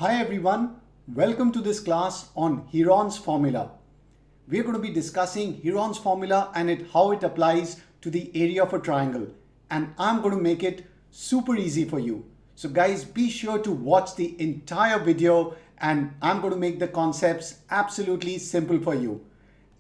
Hi everyone, welcome to this class on Heron's Formula. We are going to be discussing Heron's Formula and how it applies to the area of a triangle. And I'm going to make it super easy for you. So guys, be sure to watch the entire video and I'm going to make the concepts absolutely simple for you.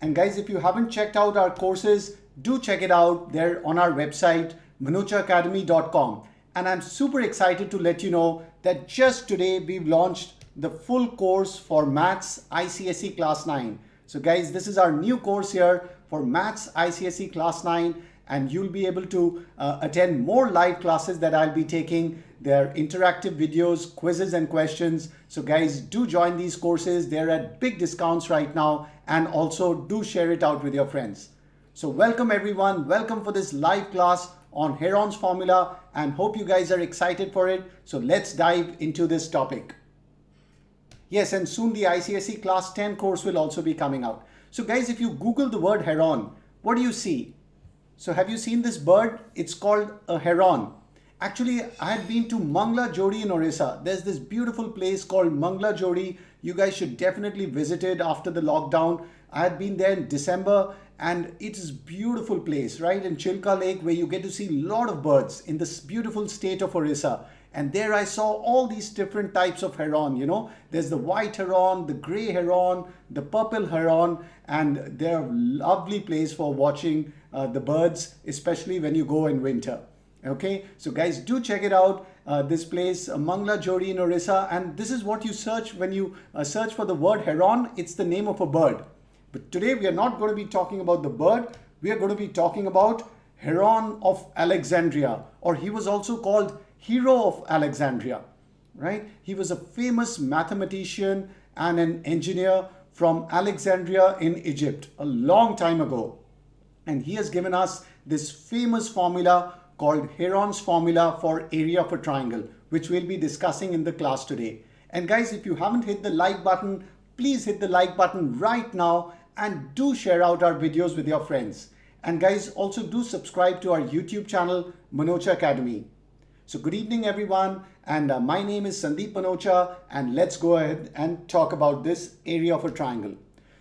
And guys, if you haven't checked out our courses, do check it out. They're on our website, manochaacademy.com. And I'm super excited to let you know that just today we've launched the full course for Maths ICSE Class 9. So guys, this is our new course here for Maths ICSE Class 9, and you'll be able to attend more live classes that I'll be taking. They're interactive videos, quizzes and questions. So guys, do join these courses. They're at big discounts right now, and also do share it out with your friends. So welcome everyone. Welcome for this live class on Heron's Formula, and hope you guys are excited for it. So let's dive into this topic. Yes, and soon the ICSE Class 10 course will also be coming out. So guys, if you Google the word heron, what do you see? So have you seen this bird? It's called a heron. Actually, I had been to Mangla Jodi in Orissa. There's this beautiful place called Mangla Jodi. You guys should definitely visit it after the lockdown. I had been there in December and it is a beautiful place, right? In Chilka Lake, where you get to see a lot of birds in this beautiful state of Orissa. And there I saw all these different types of heron, you know. There's the white heron, the gray heron, the purple heron, and they're a lovely place for watching the birds, especially when you go in winter. Okay, so guys, do check it out. This place, Mangla Jodi in Orissa, and this is what you search when you search for the word heron. It's the name of a bird. But today we are not going to be talking about the bird. We are going to be talking about Heron of Alexandria, or he was also called Hero of Alexandria, right? He was a famous mathematician and an engineer from Alexandria in Egypt a long time ago. And he has given us this famous formula called Heron's Formula for area of a triangle, which we'll be discussing in the class today. And guys, if you haven't hit the like button, please hit the like button right now and do share out our videos with your friends. And guys, also do subscribe to our YouTube channel, Manocha Academy. So good evening everyone, and my name is Sandeep Manocha, and let's go ahead and talk about this area of a triangle.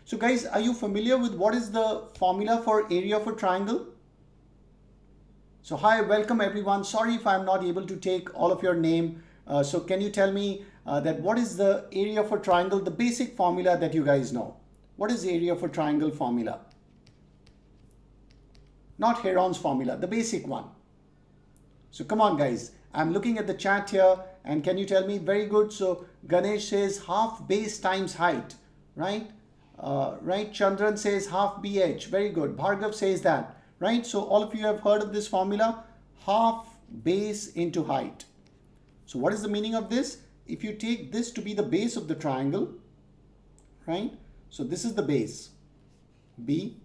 So guys, are you familiar with what is the formula for area of a triangle? So hi, welcome everyone. Sorry if I'm not able to take all of your name. So can you tell me that what is the area of a triangle, the basic formula that you guys know? What is the area of a triangle formula? Not Heron's formula, the basic one. So come on guys, I'm looking at the chat here, and can you tell me? Very good. So Ganesh says half base times height, right? Right, Chandran says half BH. Very good. Bhargav says that, right? So all of you have heard of this formula, half base into height. So what is the meaning of this? If you take this to be the base of the triangle, right? So this is the base, B,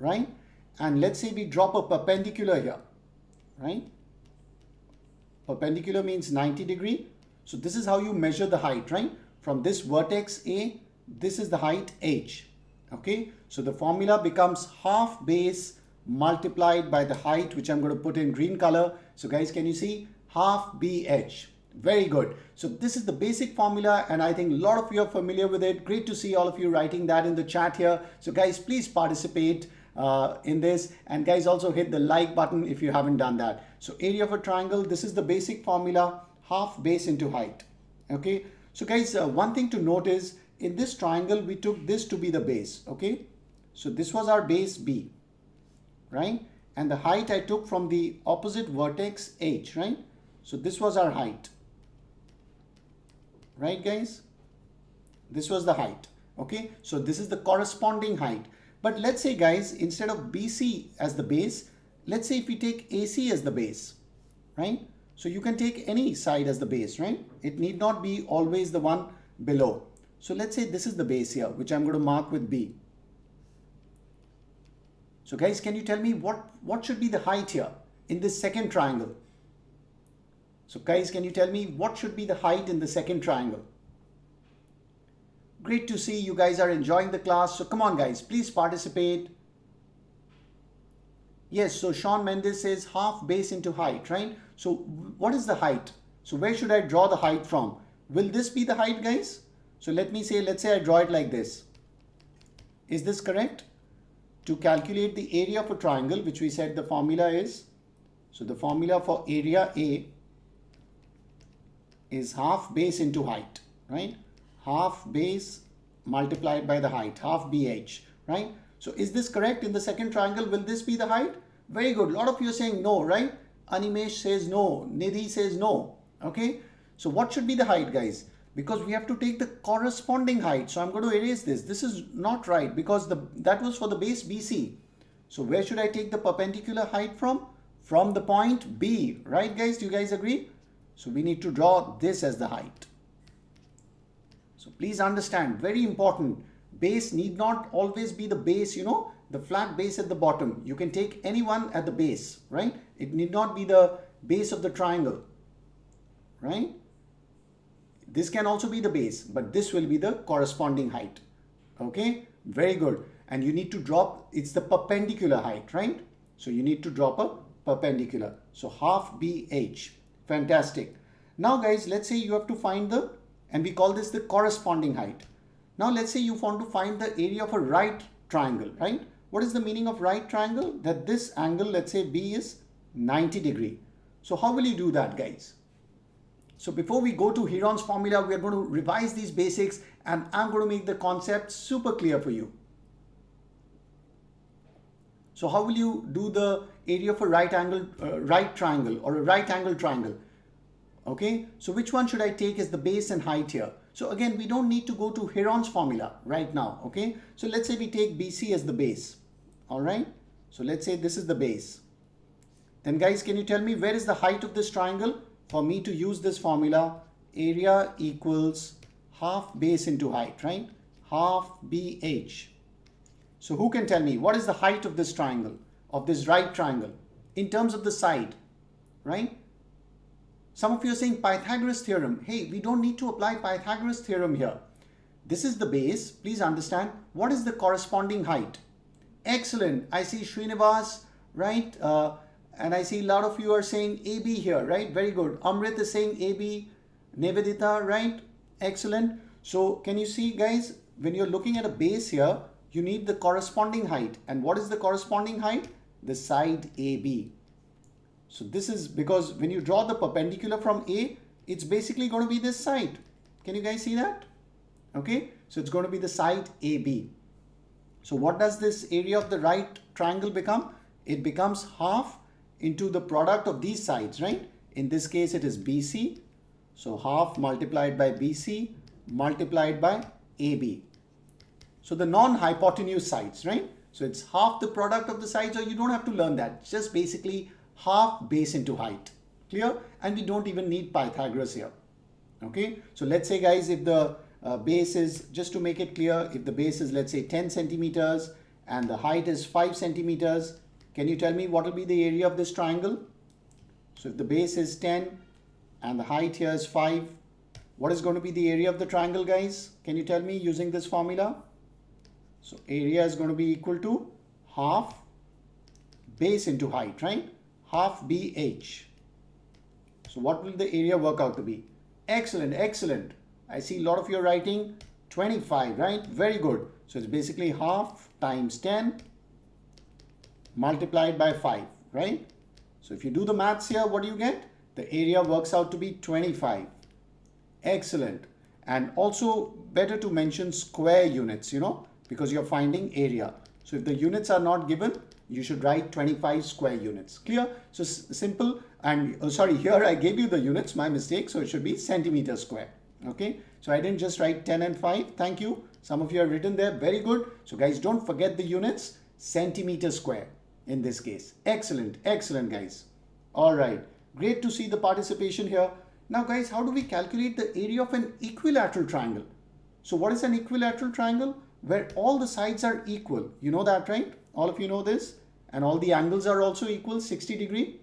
right? And let's say we drop a perpendicular here, right? Perpendicular means 90 degree. So this is how you measure the height, right? From this vertex A, this is the height H, okay? So the formula becomes half base multiplied by the height, which I'm going to put in green color. So guys, can you see? Half BH. Very good. So this is the basic formula, and I think a lot of you are familiar with it. Great to see all of you writing that in the chat here. So guys, please participate in this, and guys, also hit the like button if you haven't done that. So area of a triangle, this is the basic formula, half base into height. Okay, so guys, one thing to note is in this triangle we took this to be the base. Okay, so this was our base B, right? And the height I took from the opposite vertex H, right? So this was our height, right guys? This was the height. Okay, so this is the corresponding height. But let's say guys, instead of BC as the base, let's say if we take AC as the base, right? So you can take any side as the base, right? It need not be always the one below. So let's say this is the base here, which I'm going to mark with B. So guys, can you tell me what should be the height here in this second triangle? So guys, can you tell me what should be the height in the second triangle? Great to see you guys are enjoying the class. So come on guys, please participate. Yes, so Sean Mendes says half base into height, right? So what is the height? So where should I draw the height from? Will this be the height, guys? So let's say I draw it like this. Is this correct? To calculate the area of a triangle, which we said the formula is, so the formula for area A is half base into height, right? Half base multiplied by the height, half BH, right? So is this correct in the second triangle? Will this be the height? Very good. A lot of you are saying no, right? Animesh says no. Nidhi says no. Okay. So what should be the height, guys? Because we have to take the corresponding height. So I'm going to erase this. This is not right because that was for the base BC. So where should I take the perpendicular height from? From the point B, right, guys? Do you guys agree? So we need to draw this as the height. So please understand, very important. Base need not always be the base, the flat base at the bottom. You can take any one at the base, right? It need not be the base of the triangle, right? This can also be the base, but this will be the corresponding height. Okay, very good. And you need to drop, it's the perpendicular height, right? So you need to drop a perpendicular. So half BH. Fantastic. Now guys, let's say you have to find and we call this the corresponding height. Now let's say you want to find the area of a right triangle, right? What is the meaning of right triangle? That this angle, let's say B is 90 degree. So how will you do that, guys? So before we go to Heron's formula, we are going to revise these basics and I'm going to make the concept super clear for you. So how will you do the area of a right triangle or a right angle triangle? Okay, so which one should I take as the base and height here? So again, we don't need to go to Heron's formula right now. Okay, so let's say we take BC as the base. All right, so let's say this is the base. Then guys, can you tell me where is the height of this triangle? For me to use this formula, area equals half base into height, right? Half BH. So who can tell me what is the height of this triangle, of this right triangle, in terms of the side, right? Some of you are saying Pythagoras theorem. Hey, we don't need to apply Pythagoras theorem here. This is the base. Please understand what is the corresponding height. Excellent. I see Srinivas, right? And I see a lot of you are saying AB here, right? Very good. Amrit is saying AB. Nivedita, right? Excellent. So can you see, guys, when you're looking at a base here, you need the corresponding height. And what is the corresponding height? The side AB. So this is because when you draw the perpendicular from A, it's basically going to be this side. Can you guys see that? Okay. So it's going to be the side AB. So what does this area of the right triangle become? It becomes half into the product of these sides, right? In this case, it is BC. So half multiplied by BC multiplied by AB. So the non-hypotenuse sides, right? So it's half the product of the sides, or you don't have to learn that. It's just basically half base into height. Clear? And we don't even need Pythagoras here. Okay. So let's say, guys, if the base is, just to make it clear, if the base is, let's say 10 centimeters and the height is 5 centimeters, can you tell me what will be the area of this triangle? So if the base is 10 and the height here is 5, what is going to be the area of the triangle, guys? Can you tell me using this formula? So area is going to be equal to half base into height, right? Half BH. So what will the area work out to be? Excellent, excellent. I see a lot of you are writing 25, right? Very good. So it's basically half times 10 multiplied by 5, right? So if you do the maths here, what do you get? The area works out to be 25. Excellent. And also better to mention square units, because you're finding area. So if the units are not given, you should write 25 square units. Clear? So simple. And sorry, here I gave you the units, my mistake. So it should be centimeter square. Okay. So I didn't just write 10 and 5. Thank you. Some of you have written there. Very good. So guys, don't forget the units. Centimeter square in this case. Excellent. Excellent, guys. All right. Great to see the participation here. Now, guys, how do we calculate the area of an equilateral triangle? So what is an equilateral triangle? Where all the sides are equal. You know that, right? All of you know this. And all the angles are also equal, 60 degree.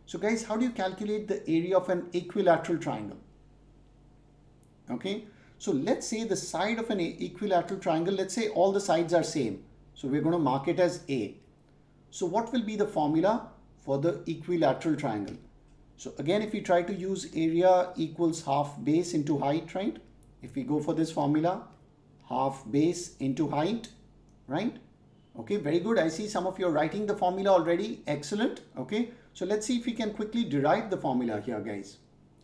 So guys, how do you calculate the area of an equilateral triangle? Okay. So let's say the side of an equilateral triangle, let's say all the sides are same. So we're going to mark it as A. So what will be the formula for the equilateral triangle? So again, if we try to use area equals half base into height, right? If we go for this formula, half base into height, right? Okay, very good. I see some of you are writing the formula already. Excellent. Okay, so let's see if we can quickly derive the formula here, guys.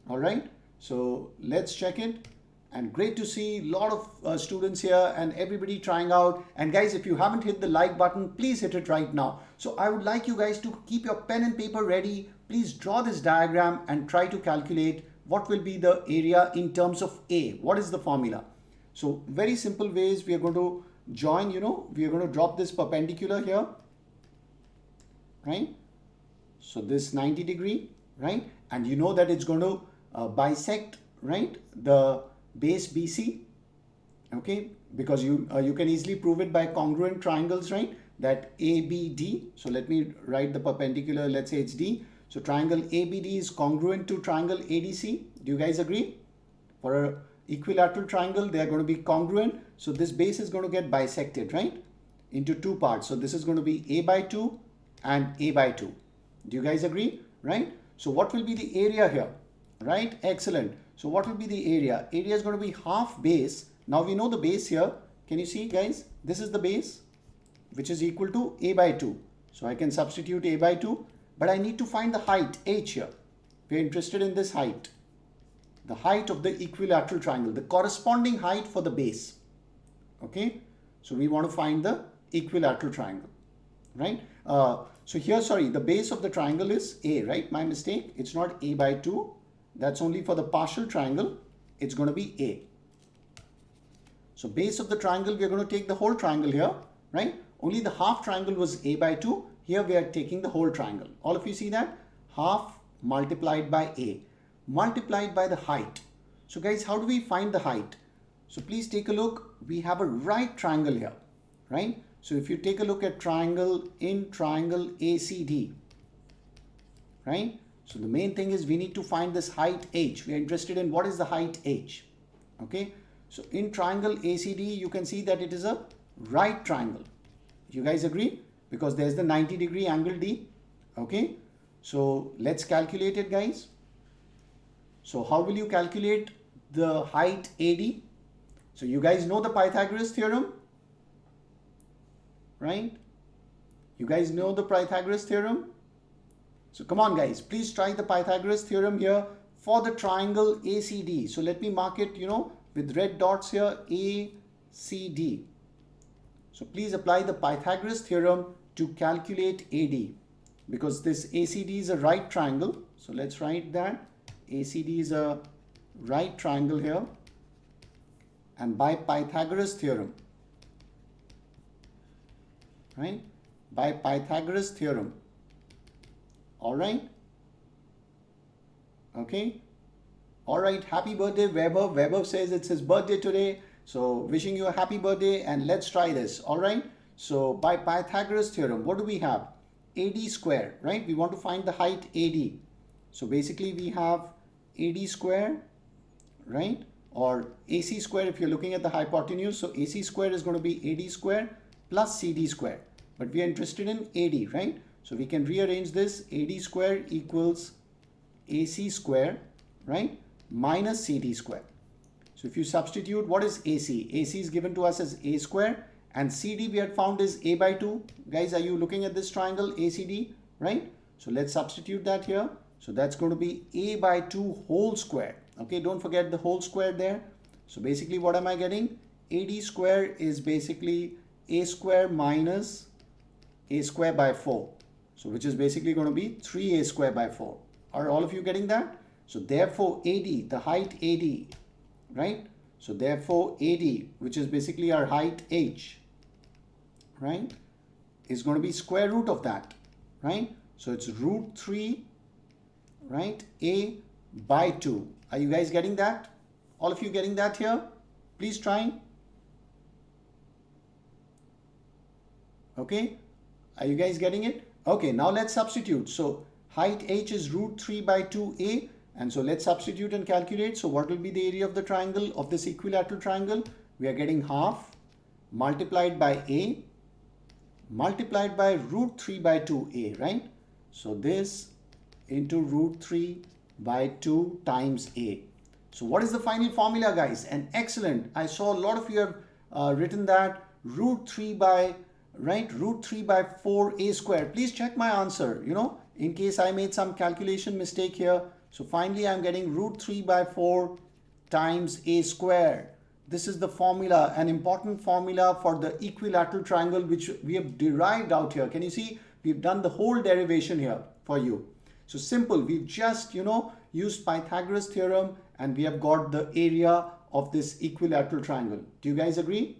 All right, so let's check it. And great to see a lot of students here and everybody trying out. And guys, if you haven't hit the like button, please hit it right now. So I would like you guys to keep your pen and paper ready. Please draw this diagram and try to calculate what will be the area in terms of A. What is the formula? So very simple ways we are going to join, we are going to drop this perpendicular here, right? So this 90 degree, right? And you know that it's going to bisect, right, the base BC, okay, because you can easily prove it by congruent triangles, right, that ABD. So let me write the perpendicular, let's say it's D. So triangle ABD is congruent to triangle ADC. Do you guys agree? For a equilateral triangle, they are going to be congruent. So this base is going to get bisected, right, into two parts. So this is going to be A by 2 and A by 2. Do you guys agree, right? So what will be the area here, right? Excellent. So what will be the area? Area is going to be half base. Now we know the base here. Can you see, guys? This is the base, which is equal to A by 2. So I can substitute A by 2, but I need to find the height, H here. We're interested in this height. The height of the equilateral triangle, the corresponding height for the base. Okay, so we want to find the equilateral triangle, right? So here, sorry, the base of the triangle is A, right? My mistake. It's not A by 2. That's only for the partial triangle. It's going to be A. So base of the triangle, we are going to take the whole triangle here, right? Only the half triangle was A by 2. Here we are taking the whole triangle. All of you see that? Half multiplied by A multiplied by the height. So guys, how do we find the height? So please take a look. We have a right triangle here, right? So if you take a look at triangle ACD, right? So the main thing is we need to find this height H. We are interested in what is the height H. Okay. So in triangle ACD, you can see that it is a right triangle. You guys agree? Because there's the 90 degree angle D. Okay. So let's calculate it, guys. So how will you calculate the height AD? So you guys know the Pythagoras theorem, right? You guys know the Pythagoras theorem? So come on guys, please try the Pythagoras theorem here for the triangle ACD. So let me mark it, with red dots here, ACD. So please apply the Pythagoras theorem to calculate AD, because this ACD is a right triangle. So let's write that. ACD is a right triangle here, and by Pythagoras theorem, right? By Pythagoras theorem. All right. Okay. All right. Happy birthday, Weber. Weber says it's his birthday today. So wishing you a happy birthday, and let's try this. All right. So by Pythagoras theorem, what do we have? AD square, right? We want to find the height AD. So basically we have AD square, right? Or AC square if you're looking at the hypotenuse. So AC square is going to be AD square plus CD square. But we are interested in AD, right? So we can rearrange this. AD square equals AC square, right? Minus CD square. So if you substitute, what is AC? AC is given to us as A square, and CD we had found is A by 2. Guys, are you looking at this triangle ACD, right? So let's substitute that here. So that's going to be A by 2 whole square. Okay, don't forget the whole square there. So basically what am I getting? AD square is basically A square minus A square by 4. So which is basically going to be 3A square by 4. Are all of you getting that? So therefore AD, the height AD, right? So therefore AD, which is basically our height H, right, is going to be square root of that, right? So it's root 3, right, A by 2. Are you guys getting that? All of you getting that here? Please try. Okay. Are you guys getting it? Okay, now let's substitute. So height H is root 3 by 2A. And so let's substitute and calculate. So what will be the area of the triangle, of this equilateral triangle? We are getting half multiplied by A multiplied by root 3 by 2A, right? So this into root 3 by 2 times a. So what is the final formula, guys? And excellent. I saw a lot of you have written that root 3 by, right, root 3 by 4a square. Please check my answer, you know, in case I made some calculation mistake here. So finally I'm getting root 3 by 4 times a square. This is the formula, an important formula for the equilateral triangle, which we have derived out here. Can you see? We've done the whole derivation here for you. So simple, we've just, you know, used Pythagoras theorem and we have got the area of this equilateral triangle. Do you guys agree?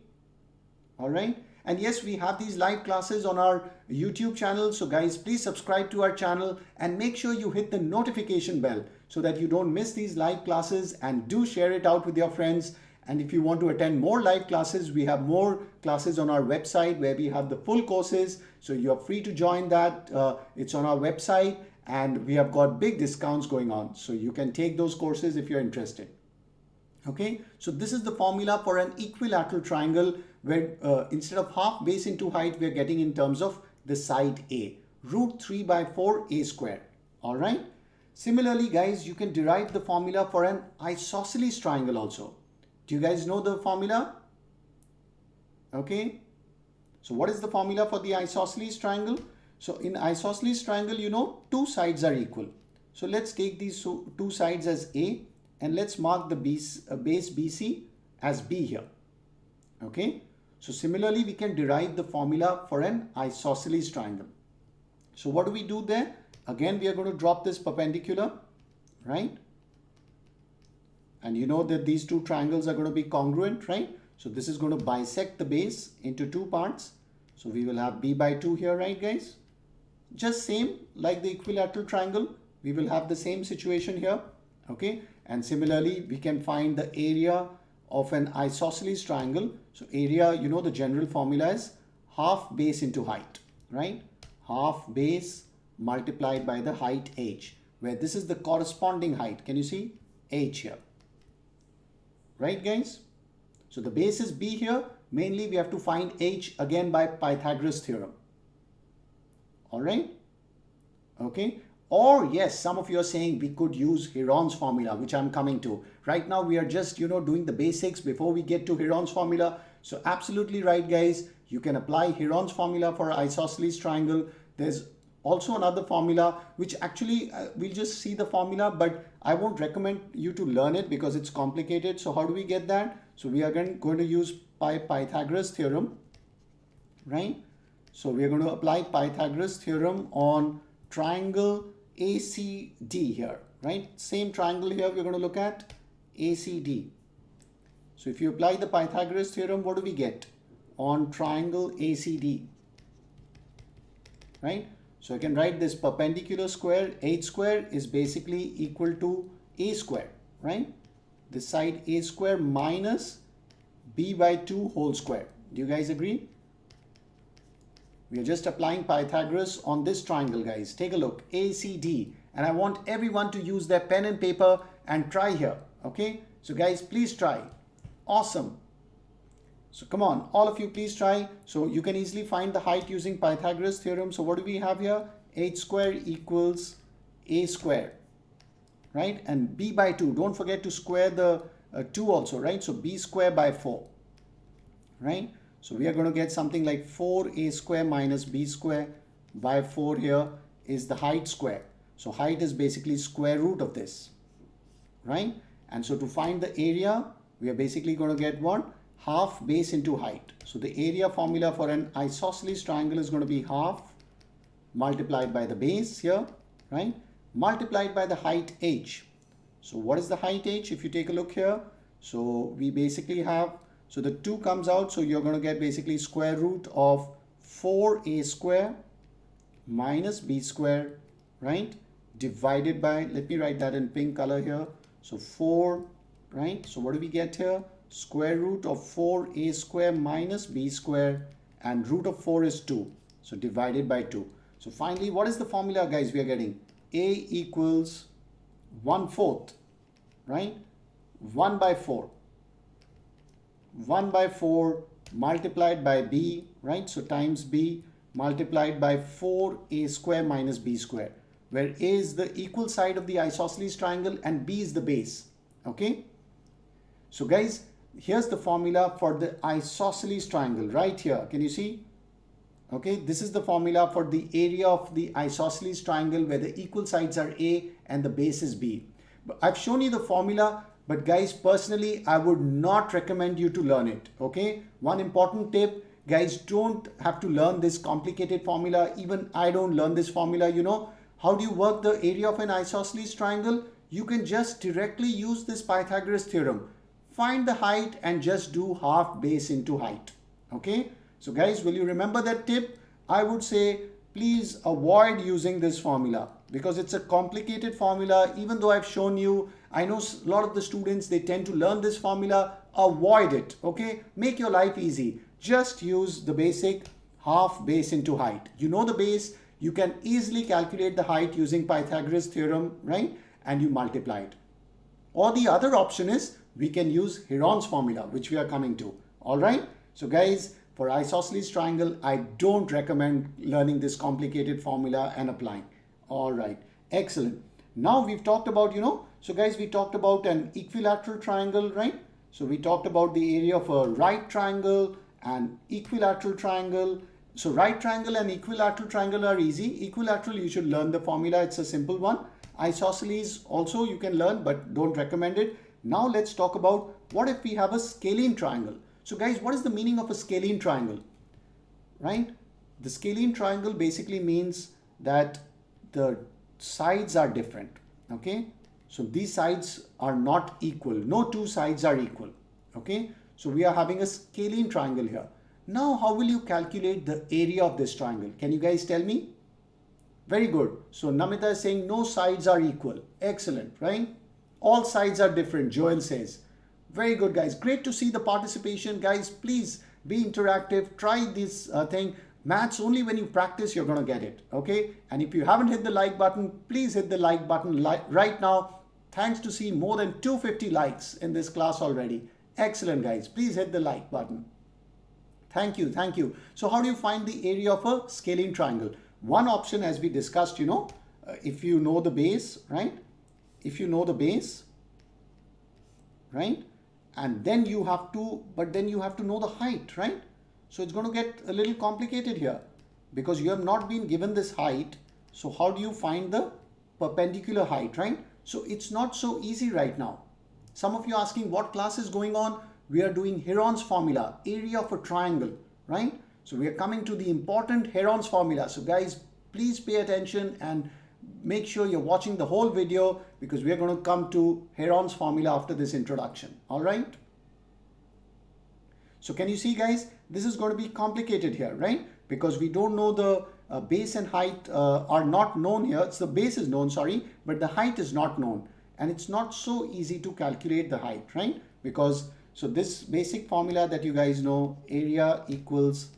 All right. And yes, we have these live classes on our YouTube channel. So guys, please subscribe to our channel and make sure you hit the notification bell so that you don't miss these live classes, and do share it out with your friends. And if you want to attend more live classes, we have more classes on our website where we have the full courses. So you are free to join that. It's on our website and we have got big discounts going on. So you can take those courses if you're interested. Okay, so this is the formula for an equilateral triangle where instead of half base into height, we're getting in terms of the side A, root 3 by 4 a square. All right. Similarly, guys, you can derive the formula for an isosceles triangle also. Do you guys know the formula? Okay. So what is the formula for the isosceles triangle? So in isosceles triangle, you know, two sides are equal. So let's take these two sides as A and let's mark the base BC as B here. Okay. So similarly, we can derive the formula for an isosceles triangle. So what do we do there? Again, we are going to drop this perpendicular, right? And you know that these two triangles are going to be congruent, right? So this is going to bisect the base into two parts. So we will have B by 2 here, right, guys? Just same like the equilateral triangle, we will have the same situation here, okay? And similarly, we can find the area of an isosceles triangle. So area, you know, the general formula is half base into height, right? Half base multiplied by the height h, where this is the corresponding height. Can you see? H here. Right, guys? So the base is B here. Mainly we have to find h again by Pythagoras theorem. All right? Okay. Or yes, some of you are saying we could use Heron's formula, which I'm coming to. Right now we are just, you know, doing the basics before we get to Heron's formula. So absolutely right, guys. You can apply Heron's formula for isosceles triangle. There's also another formula which actually we'll just see the formula, but I won't recommend you to learn it because it's complicated. So how do we get that? So we are going to use Pythagoras theorem, right? So we are going to apply Pythagoras theorem on triangle ACD here, right? Same triangle here we're going to look at, ACD. So if you apply the Pythagoras theorem, what do we get on triangle ACD, right? So I can write this perpendicular square, h square is basically equal to a square, right? This side a square minus b by 2 whole square. Do you guys agree? We are just applying Pythagoras on this triangle, guys. Take a look, ACD. And I want everyone to use their pen and paper and try here, okay? So guys, please try. Awesome. So come on, all of you please try. So you can easily find the height using Pythagoras theorem. So what do we have here? H square equals a square, right? And b by 2. Don't forget to square the 2 also, right? So b square by 4, right? So we are going to get something like 4a square minus b square by 4 here is the height square. So height is basically square root of this, right? And so to find the area, we are basically going to get what? Half base into height. So the area formula for an isosceles triangle is going to be half multiplied by the base here, right? Multiplied by the height h. So what is the height h? If you take a look here, so we basically have, so the 2 comes out, so you're going to get basically square root of 4a square minus b square, right? Divided by, let me write that in pink color here. So 4, right? So what do we get here? Square root of 4a square minus b square, and root of 4 is 2. So divided by 2. So finally, what is the formula, guys, we are getting? A equals 1/4, right? 1 by 4. 1 by 4 multiplied by b, right? So times b multiplied by 4a square minus b square. where A is the equal side of the isosceles triangle and B is the base. Okay. So guys, here's the formula for the isosceles triangle right here. Can you see? Okay, this is the formula for the area of the isosceles triangle where the equal sides are A and the base is B. I've shown you the formula, but guys, personally, I would not recommend you to learn it. Okay, one important tip, guys, don't have to learn this complicated formula. Even I don't learn this formula. You know, how do you work the area of an isosceles triangle? You can just directly use this Pythagoras theorem. Find the height and just do half base into height. Okay. So guys, will you remember that tip? I would say please avoid using this formula because it's a complicated formula. Even though I've shown you, I know a lot of the students, they tend to learn this formula. Avoid it, okay? Make your life easy. Just use the basic half base into height. You know the base, you can easily calculate the height using Pythagoras theorem, right? And you multiply it. Or the other option is we can use Heron's formula, which we are coming to, all right? So guys, for isosceles triangle, I don't recommend learning this complicated formula and applying. All right, excellent. Now we've talked about, so guys, we talked about an equilateral triangle, right? So we talked about the area of a right triangle and equilateral triangle. So right triangle and equilateral triangle are easy. Equilateral, you should learn the formula. It's a simple one. Isosceles also you can learn, but don't recommend it. Now let's talk about what if we have a scalene triangle. So guys, what is the meaning of a scalene triangle, right? The scalene triangle basically means that the sides are different, okay? So these sides are not equal. No two sides are equal, okay? So we are having a scalene triangle here. Now, how will you calculate the area of this triangle? Can you guys tell me? Very good. So Namita is saying no sides are equal. Excellent, right? All sides are different, Joel says. Very good, guys. Great to see the participation. Guys, please be interactive. Try this thing. Maths, only when you practice, you're going to get it. Okay. And if you haven't hit the like button, please hit the like button right now. Thanks to see more than 250 likes in this class already. Excellent, guys. Please hit the like button. Thank you. Thank you. So how do you find the area of a scalene triangle? One option, as we discussed, if you know the base, right? If you know the base, right? And then you have to, know the height, right? So it's going to get a little complicated here because you have not been given this height. So how do you find the perpendicular height, right? So it's not so easy right now. Some of you are asking what class is going on. We are doing Heron's formula, area of a triangle, right? So we are coming to the important Heron's formula. So guys, please pay attention and make sure you're watching the whole video because we are going to come to Heron's formula after this introduction. All right. So can you see, guys, this is going to be complicated here, right? Because we don't know the base and height are not known here. It's the base is known, sorry, but the height is not known. And it's not so easy to calculate the height, right? Because so this basic formula that you guys know, area equals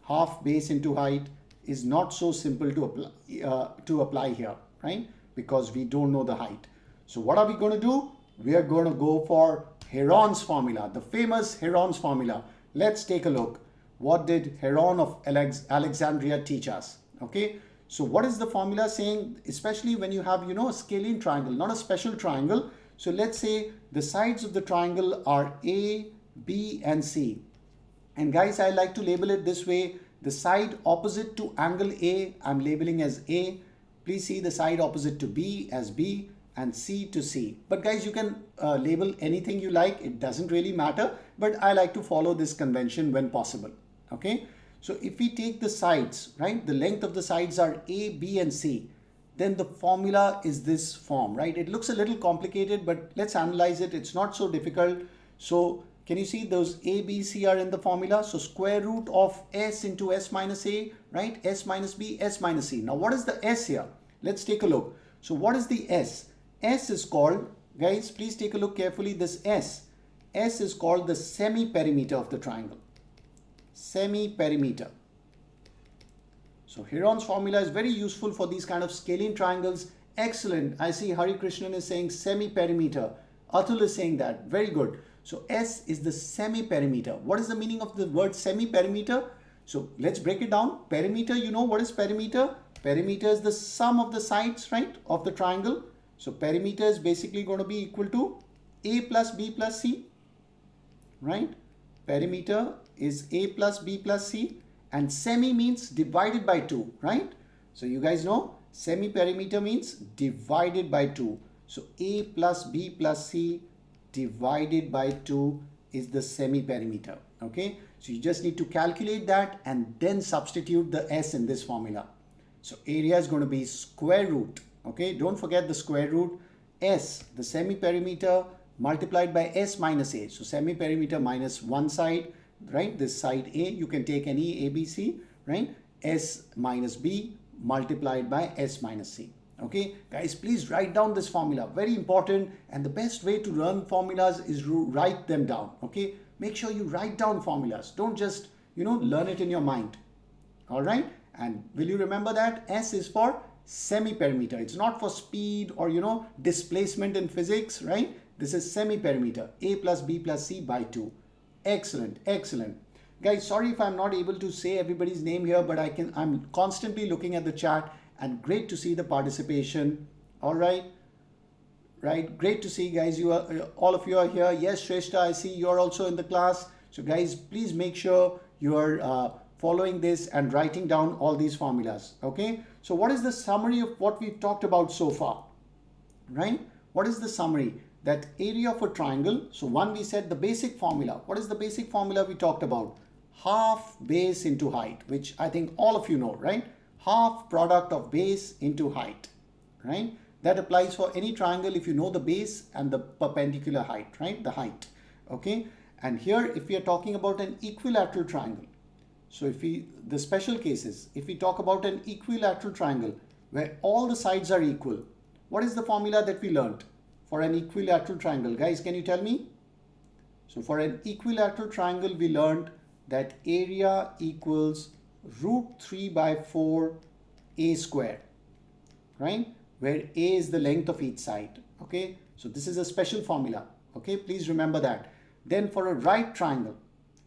half base into height, is not so simple to apply here, right? Because we don't know the height. So what are we going to do? We are going to go for Heron's formula, the famous Heron's formula. Let's take a look. What did Heron of Alexandria teach us? Okay. So what is the formula saying, especially when you have, a scalene triangle, not a special triangle. So let's say the sides of the triangle are A, B, and C. And guys, I like to label it this way. The side opposite to angle A, I'm labeling as A. Please see the side opposite to B as B and C to C. But guys, you can label anything you like. It doesn't really matter, but I like to follow this convention when possible. Okay. So if we take the sides, right, the length of the sides are A, B, and C, then the formula is this form, right? It looks a little complicated, but let's analyze it. It's not so difficult. So can you see those A, B, C are in the formula? So square root of S into S minus A, right? S minus B, S minus C. Now what is the S here? Let's take a look. So what is the S? S is called, guys, please take a look carefully. This S is called the semi-perimeter of the triangle. Semi-perimeter. So Heron's formula is very useful for these kind of scalene triangles. Excellent. I see Hari Krishnan is saying semi-perimeter. Atul is saying that. Very good. So S is the semi-perimeter. What is the meaning of the word semi-perimeter? So let's break it down. Perimeter, you know what is perimeter? Perimeter is the sum of the sides, right, of the triangle. So perimeter is basically going to be equal to A plus B plus C, right? Perimeter is A plus B plus C, and semi means divided by 2, right? So you guys know semi perimeter means divided by 2. So A plus B plus C divided by 2 is the semi perimeter, okay? So you just need to calculate that and then substitute the S in this formula. So area is going to be square root, okay? Don't forget the square root. S, the semi perimeter, multiplied by S minus A. So semi perimeter minus one side, right? This side A, you can take any ABC, right? S minus B multiplied by S minus C. Okay, guys, please write down this formula. Very important. And the best way to learn formulas is to write them down. Okay, make sure you write down formulas. Don't just, learn it in your mind. All right. And will you remember that S is for semi-perimeter. It's not for speed or, displacement in physics, right? This is semi-perimeter. A plus B plus C by 2. Excellent. Excellent. Guys, sorry if I'm not able to say everybody's name here, but I'm constantly looking at the chat, and great to see the participation. All right. Right. Great to see, guys. You are, all of you are here. Yes, Shrestha, I see you're also in the class. So guys, please make sure you are following this and writing down all these formulas. Okay. So what is the summary of what we've talked about so far? Right. What is the summary? That area of a triangle. So one, we said the basic formula. What is the basic formula we talked about? Half base into height, which I think all of you know, right? Half product of base into height, right? That applies for any triangle if you know the base and the perpendicular height, right? The height, okay? And here, if we are talking about an equilateral triangle, so the special cases, if we talk about an equilateral triangle where all the sides are equal, what is the formula that we learned for an equilateral triangle? Guys, can you tell me? So for an equilateral triangle, we learned that area equals root 3 by 4 A square, right? Where A is the length of each side, okay? So this is a special formula, okay? Please remember that. Then for a right triangle,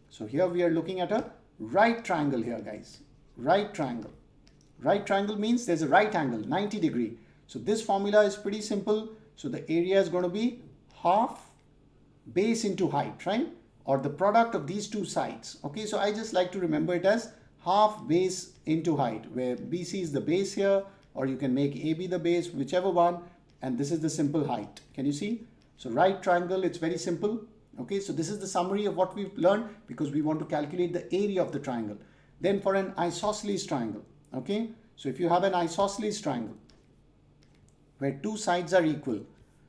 so here we are looking at a right triangle here, guys. Right triangle. Right triangle means there's a right angle, 90 degree. So this formula is pretty simple. So the area is going to be half base into height, right? Or the product of these two sides. Okay, so I just like to remember it as half base into height, where BC is the base here, or you can make AB the base, whichever one, and this is the simple height. Can you see? So right triangle, it's very simple. Okay, so this is the summary of what we've learned, because we want to calculate the area of the triangle. Then for an isosceles triangle, okay, so if you have an isosceles triangle where two sides are equal,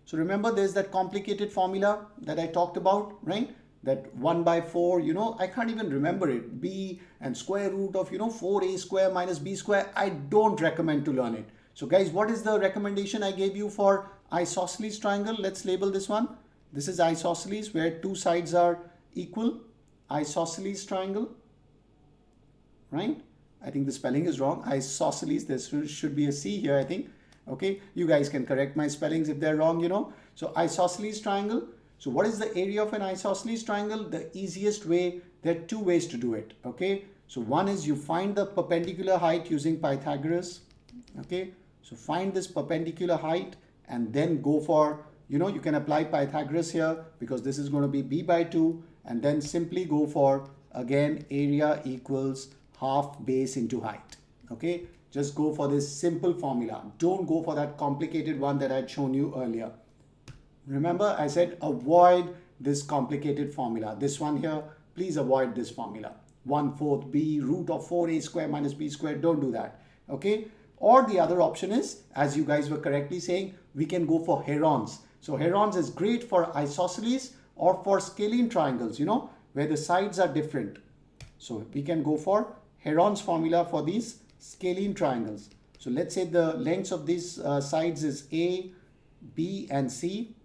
so remember there's that complicated formula that I talked about, right? That 1 by 4, I can't even remember it. B and square root of, 4A square minus B square. I don't recommend to learn it. So guys, what is the recommendation I gave you for isosceles triangle? Let's label this one. This is isosceles where two sides are equal. Isosceles triangle, right? I think the spelling is wrong. Isosceles, there should be a C here, I think. Okay, you guys can correct my spellings if they're wrong, So isosceles triangle. So what is the area of an isosceles triangle? The easiest way, there are two ways to do it, okay? So one is you find the perpendicular height using Pythagoras, okay? So find this perpendicular height and then go for, you can apply Pythagoras here because this is going to be B by 2, and then simply go for, again, area equals half base into height, okay? Just go for this simple formula. Don't go for that complicated one that I had shown you earlier. Remember, I said avoid this complicated formula. This one here, please avoid this formula. 1/4 B root of 4A square minus B square. Don't do that. Okay. Or the other option is, as you guys were correctly saying, we can go for herons. So herons is great for isosceles or for scalene triangles, where the sides are different. So we can go for Heron's formula for these scalene triangles. So let's say the lengths of these sides is A, B, and C.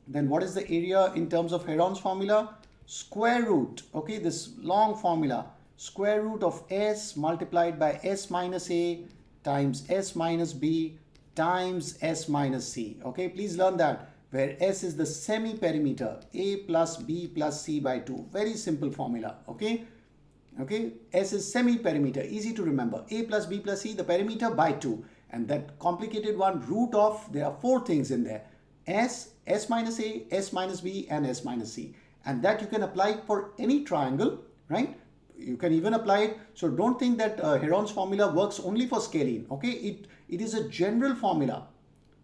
Then what is the area in terms of Heron's formula? Square root, okay, this long formula, square root of S multiplied by S minus A times S minus B times S minus C. Okay, please learn that, where S is the semi-perimeter, A plus B plus C by 2. Very simple formula, okay? Okay, S is semi-perimeter, easy to remember. A plus B plus C, the perimeter by 2. And that complicated one, root of, there are 4 things in there. S, S minus A, S minus B, and S minus C. And that you can apply for any triangle, right? You can even apply it. So don't think that Heron's formula works only for scalene. Okay, it is a general formula.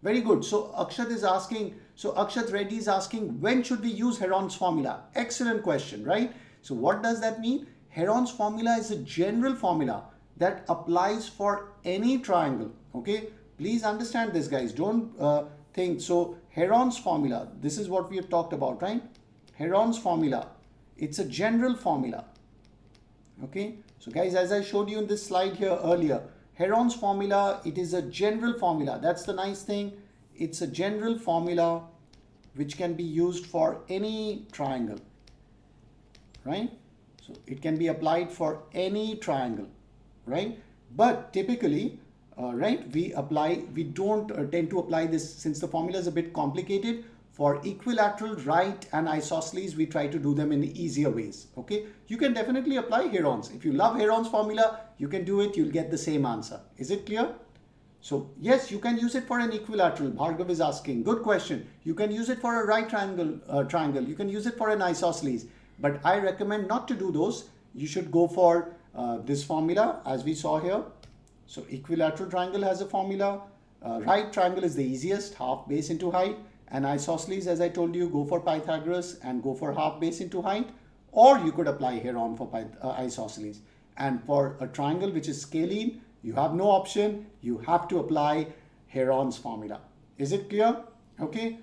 Very good. So Akshat is asking, Akshat Reddy is asking, when should we use Heron's formula? Excellent question, right? So what does that mean? Heron's formula is a general formula that applies for any triangle. Okay, please understand this, guys. Don't think. So Heron's formula, this is what we have talked about, right? Heron's formula, it's a general formula. Okay, so guys, as I showed you in this slide here earlier, Heron's formula, it is a general formula. That's the nice thing. It's a general formula which can be used for any triangle, right? So it can be applied for any triangle, right? But typically, right, we don't tend to apply this, since the formula is a bit complicated. For equilateral, right, and isosceles, we try to do them in easier ways. Okay, you can definitely apply Heron's. If you love Heron's formula, you can do it. You'll get the same answer. Is it clear? So yes, you can use it for an equilateral. Bhargav is asking. Good question. You can use it for a right triangle. You can use it for an isosceles. But I recommend not to do those. You should go for this formula as we saw here. So equilateral triangle has a formula. Right triangle is the easiest, half base into height. And isosceles, as I told you, go for Pythagoras and go for half base into height. Or you could apply Heron for isosceles. And for a triangle which is scalene, you have no option. You have to apply Heron's formula. Is it clear? Okay,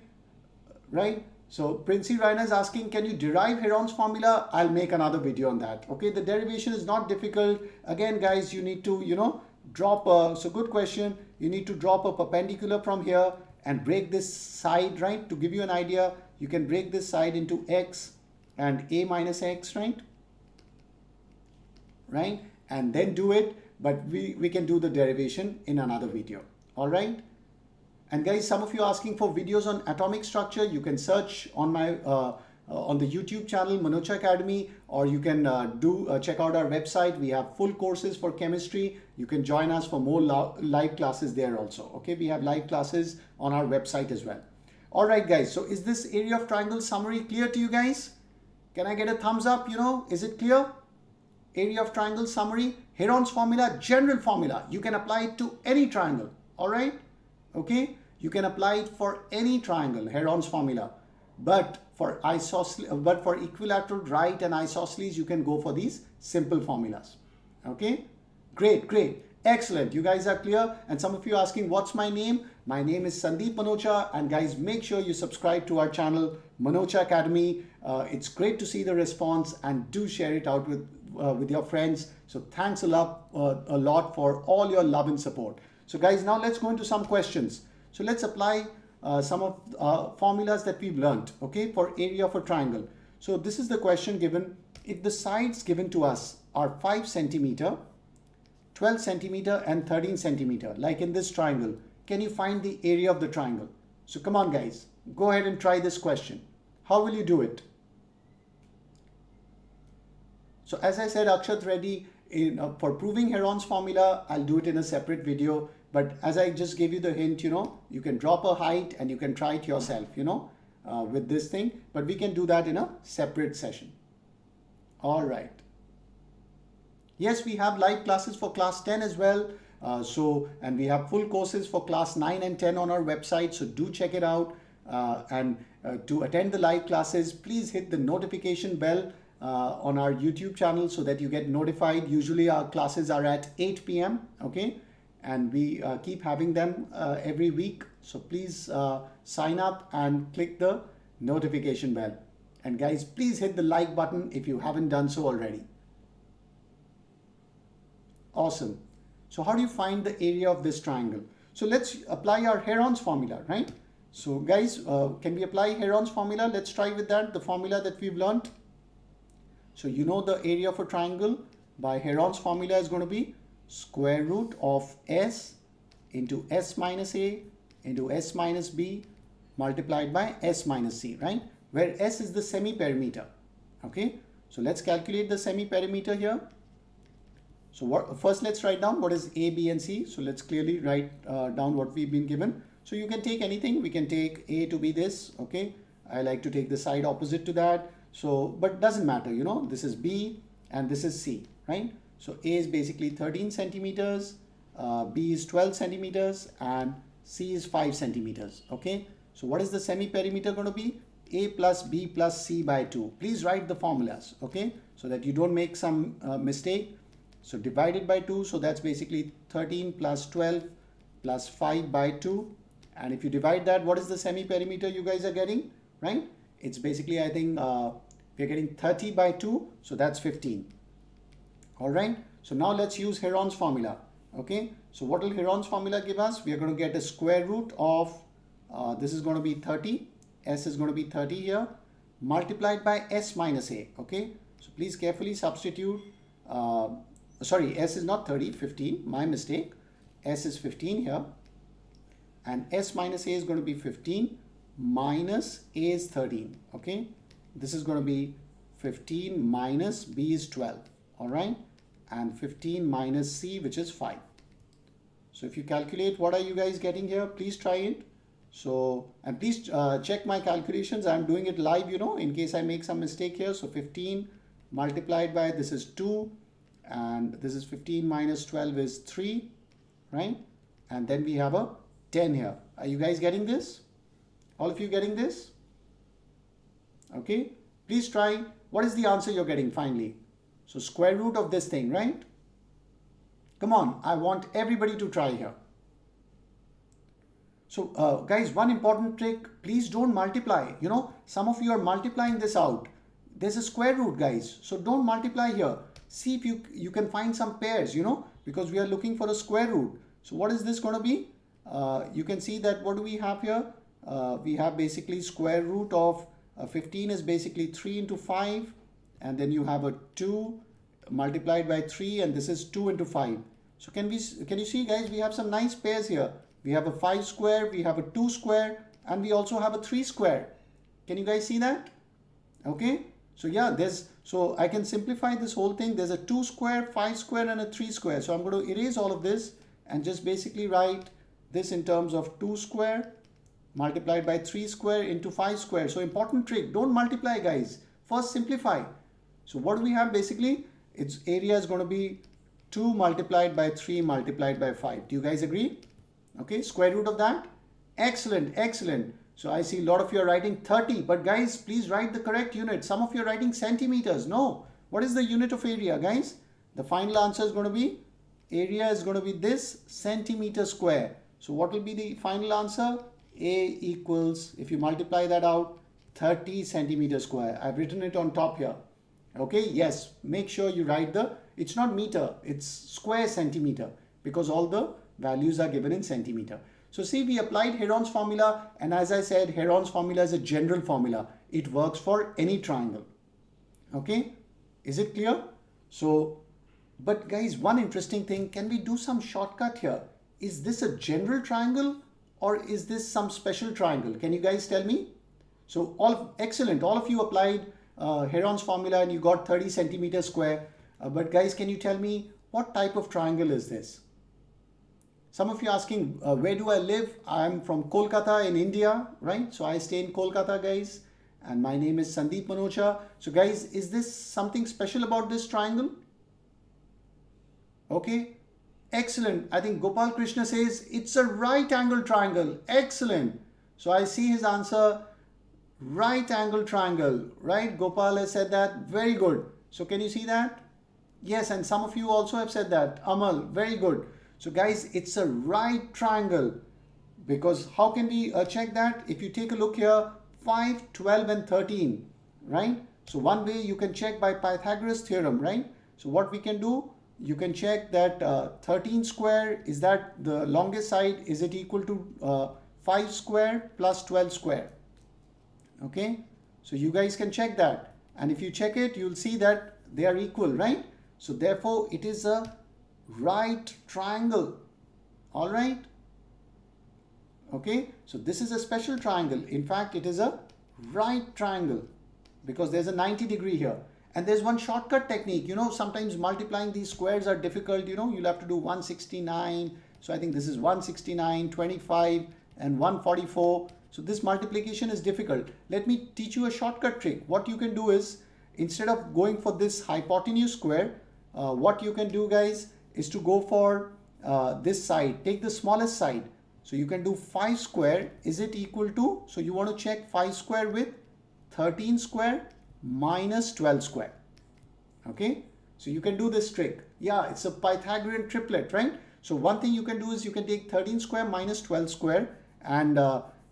right? So Princey Raina is asking, can you derive Heron's formula? I'll make another video on that. Okay, the derivation is not difficult. Again, guys, you need to, drop a, so good question. You need to drop a perpendicular from here and break this side, right? To give you an idea, you can break this side into x and a minus x, right? Right? And then do it, but we can do the derivation in another video. All right? And guys, some of you are asking for videos on atomic structure. You can search on my on the YouTube channel Manocha Academy, or you can check out our website. We have full courses for chemistry. You can join us for more live classes there also. Okay, we have live classes on our website as well. All right, guys. So is this area of triangle summary clear to you guys? Can I get a thumbs up? Is it clear? Area of triangle summary. Heron's formula, general formula. You can apply it to any triangle. All right. Okay. You can apply it for any triangle, Heron's formula. But for equilateral, right, and isosceles, you can go for these simple formulas. Okay, great, excellent. You guys are clear. And some of you are asking, what's my name? My name is Sandeep Manocha. And guys, make sure you subscribe to our channel, Manocha Academy. It's great to see the response, and do share it out with your friends. So thanks a lot for all your love and support. So guys, now let's go into some questions. So let's apply some of formulas that we've learned, okay, for area of a triangle. So this is the question given. If the sides given to us are 5 centimeter, 12 centimeter, and 13 centimeter, like in this triangle, can you find the area of the triangle? So come on, guys, go ahead and try this question. How will you do it? So as I said, Akshat Reddy, for proving Heron's formula, I'll do it in a separate video. But as I just gave you the hint, you can drop a height and you can try it yourself, with this thing. But we can do that in a separate session. All right. Yes, we have live classes for class 10 as well. And we have full courses for class 9 and 10 on our website. So do check it out. To attend the live classes, please hit the notification bell on our YouTube channel so that you get notified. Usually our classes are at 8 p.m. Okay. And we keep having them every week. So please sign up and click the notification bell. And guys, please hit the like button if you haven't done so already. Awesome. So how do you find the area of this triangle? So let's apply our Heron's formula, right? So guys, can we apply Heron's formula? Let's try with that, the formula that we've learned. So you know the area of a triangle by Heron's formula is going to be square root of s into s minus a into s minus b multiplied by s minus c, right? Where s is the semi-perimeter. Okay, so let's calculate the semi-perimeter here. So first let's write down what is A, B and C. So let's clearly write down what we've been given. So you can take anything. We can take A to be this, okay. I like to take the side opposite to that. So, but doesn't matter, you know, this is B and this is C, right? So A is basically 13 centimeters, B is 12 centimeters and C is 5 centimeters, okay. So what is the semi-perimeter going to be? A plus B plus C by 2. Please write the formulas, okay, so that you don't make some mistake. So divided by 2, so that's basically 13 plus 12 plus 5 by 2. And if you divide that, what is the semi-perimeter you guys are getting, right? It's basically, I think, we're getting 30 by 2, so that's 15. All right, so now let's use Heron's formula, okay? So what will Heron's formula give us? We are going to get a square root of, this is going to be 30, S is going to be 30 here, multiplied by S minus A, okay? So please carefully substitute, sorry, S is not 30, 15, my mistake. S is 15 here. And S minus A is going to be 15 minus A is 13, okay? This is going to be 15 minus B is 12, all right? And 15 minus C, which is 5. So if you calculate, what are you guys getting here? Please try it. So, and please check my calculations. I'm doing it live, you know, in case I make some mistake here. So 15 multiplied by, this is 2. And this is 15 minus 12 is 3, right? And then we have a 10 here. Are you guys getting this? All of you getting this? Okay. Please try. What is the answer you're getting finally? So square root of this thing, right? Come on. I want everybody to try here. So guys, one important trick, please don't multiply. You know, some of you are multiplying this out. There's a square root, guys. So don't multiply here. See if you can find some pairs, you know, because we are looking for a square root. So what is this going to be? You can see that what do we have here? We have basically square root of 15 is basically 3 into 5. And then you have a 2 multiplied by 3 and this is 2 into 5. So can you see, guys, we have some nice pairs here. We have a 5 square, we have a 2 square, and we also have a 3 square. Can you guys see that? Okay. So yeah, so I can simplify this whole thing. There's a 2 square, 5 square and a 3 square. So I'm going to erase all of this and just basically write this in terms of 2 square multiplied by 3 square into 5 square. So important trick, don't multiply, guys. First simplify. So what do we have basically? Its area is going to be 2 multiplied by 3 multiplied by 5. Do you guys agree? Okay, square root of that. Excellent, excellent. So I see a lot of you are writing 30, but guys, please write the correct unit. Some of you are writing centimeters. No, what is the unit of area, guys? The final answer is going to be, area is going to be this centimeter square. So what will be the final answer? A equals, if you multiply that out, 30 centimeter square. I've written it on top here. Okay, yes, make sure you write it's not meter, it's square centimeter, because all the values are given in centimeter. So see, we applied Heron's formula, and as I said, Heron's formula is a general formula. It works for any triangle. Okay, is it clear? So, but guys, one interesting thing, can we do some shortcut here? Is this a general triangle or is this some special triangle? Can you guys tell me? So excellent, all of you applied Heron's formula and you got 30 centimeters square. But guys, can you tell me what type of triangle is this? Some of you asking, where do I live? I'm from Kolkata in India, right? So I stay in Kolkata, guys. And my name is Sandeep Manocha. So guys, is this something special about this triangle? Okay, excellent. I think Gopal Krishna says it's a right angle triangle. Excellent. So I see his answer, right angle triangle, right? Gopal has said that. Very good. So can you see that? Yes, and some of you also have said that. Amal, very good. So guys, it's a right triangle, because how can we check that? If you take a look here, 5, 12 and 13, right? So one way you can check by Pythagoras theorem, right? So what we can do, you can check that 13 square, is that the longest side, is it equal to 5 square plus 12 square? Okay, so you guys can check that. And if you check it, you'll see that they are equal, right? So therefore, it is a right triangle. All right. Okay, so this is a special triangle. In fact, it is a right triangle because there's a 90 degree here. And there's one shortcut technique. Sometimes multiplying these squares are difficult. You'll have to do 169. So I think this is 169, 25 and 144. So this multiplication is difficult. Let me teach you a shortcut trick. What you can do is, instead of going for this hypotenuse square, what you can do, guys, is to go for this side. Take the smallest side. So you can do 5 square. Is it equal to, so you want to check 5 square with 13 square minus 12 square. Okay, so you can do this trick. Yeah, it's a Pythagorean triplet, right? So one thing you can do is you can take 13 square minus 12 square, and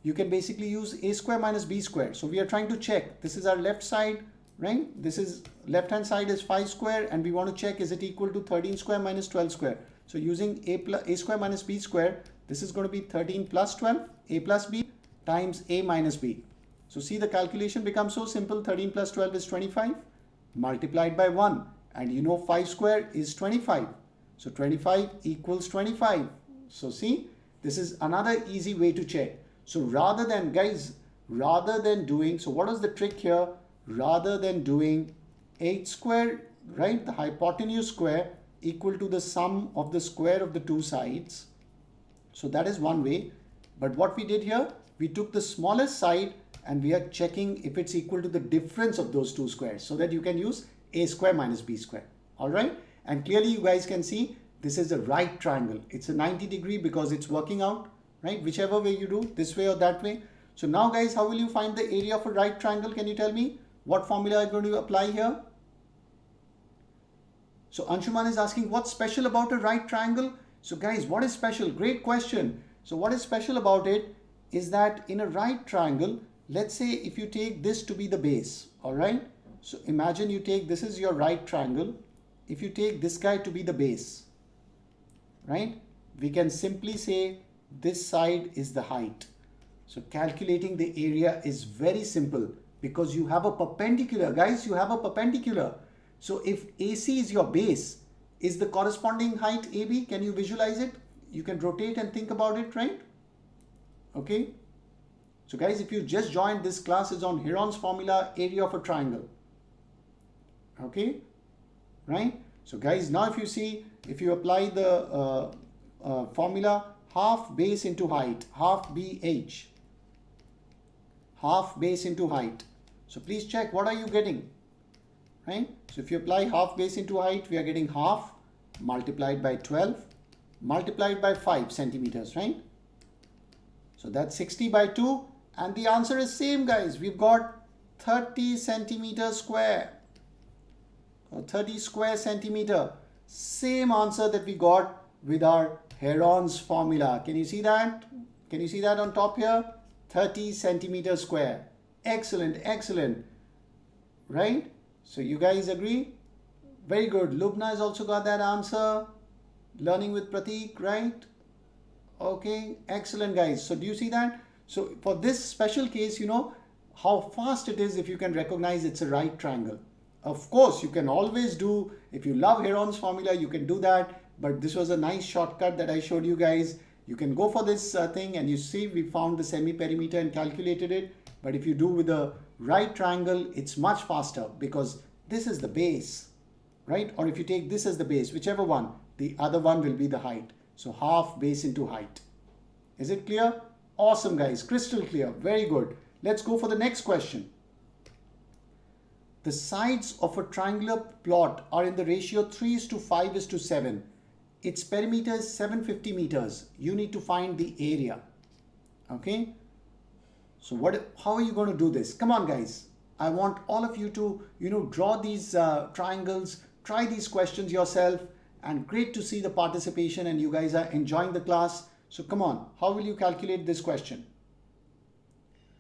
you can basically use a square minus b square. So we are trying to check, this is our left side, right? This is left hand side is 5 square, and we want to check, is it equal to 13 square minus 12 square. So using a square minus b square, this is going to be 13 plus 12, a plus b times a minus b. So see, the calculation becomes so simple. 13 plus 12 is 25 multiplied by 1, and 5 square is 25. So 25 equals 25. So see, this is another easy way to check. So rather than doing, so what is the trick here? Rather than doing 8 square, right, the hypotenuse square equal to the sum of the square of the two sides. So that is one way. But what we did here, we took the smallest side and we are checking if it's equal to the difference of those two squares, so that you can use a square minus b square. All right. And clearly you guys can see this is a right triangle. It's a 90-degree because it's working out, right? Whichever way you do, this way or that way. So now guys, how will you find the area of a right triangle? Can you tell me what formula are you going to apply here? So Anshuman is asking, what's special about a right triangle? So guys, what is special? Great question. So what is special about it is that in a right triangle, let's say if you take this to be the base, all right? So imagine you take, this is your right triangle. If you take this guy to be the base, right? We can simply say this side is the height. So calculating the area is very simple because you have a perpendicular, guys, you have a perpendicular. So if AC is your base, is the corresponding height AB? Can you visualize it? You can rotate and think about it, right? Okay. So guys, if you just joined, this class is on Heron's formula, area of a triangle. Okay, right? So guys, now if you see, if you apply the formula, half base into height, half BH, half base into height. So please check, what are you getting, right? So if you apply half base into height, we are getting half multiplied by 12 multiplied by 5 centimeters, right? So that's 60 by 2. And the answer is same, guys. We've got 30 centimeters square, or 30 square centimeter. Same answer that we got with our Heron's formula. Can you see that? Can you see that on top here? 30 centimeters square. Excellent, excellent. Right? So you guys agree? Very good. Lubna has also got that answer. Learning with Pratik, right? Okay, excellent, guys. So do you see that? So for this special case, you know how fast it is if you can recognize it's a right triangle. Of course, you can always do, if you love Heron's formula, you can do that. But this was a nice shortcut that I showed you guys. You can go for this thing and you see we found the semi-perimeter and calculated it. But if you do with a right triangle, it's much faster because this is the base, right? Or if you take this as the base, whichever one, the other one will be the height. So half base into height. Is it clear? Awesome, guys. Crystal clear. Very good. Let's go for the next question. The sides of a triangular plot are in the ratio 3:5:7. Its perimeter is 750 meters. You need to find the area. Okay. So how are you going to do this? Come on, guys. I want all of you to, draw these triangles, try these questions yourself, and great to see the participation and you guys are enjoying the class. So come on, how will you calculate this question?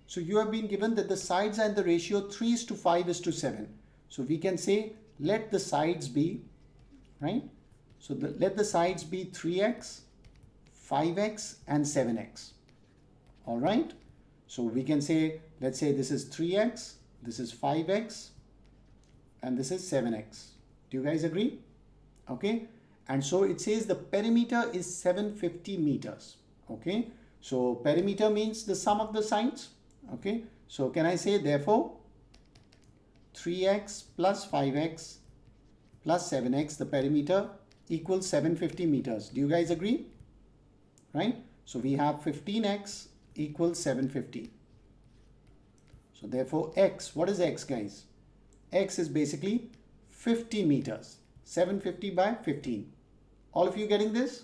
So you have been given that the sides are in the ratio 3:5:7. So we can say, let the sides be, right? So let the sides be 3x, 5x, and 7x. All right. So we can say, let's say this is 3x, this is 5x, and this is 7x. Do you guys agree? Okay. And so it says the perimeter is 750 meters. Okay. So perimeter means the sum of the sides. Okay. So can I say therefore 3x plus 5x plus 7x, the perimeter, equals 750 meters. Do you guys agree? Right? So we have 15x equals 750. So therefore x, what is x guys? X is basically 50 meters. 750 by 15. All of you getting this?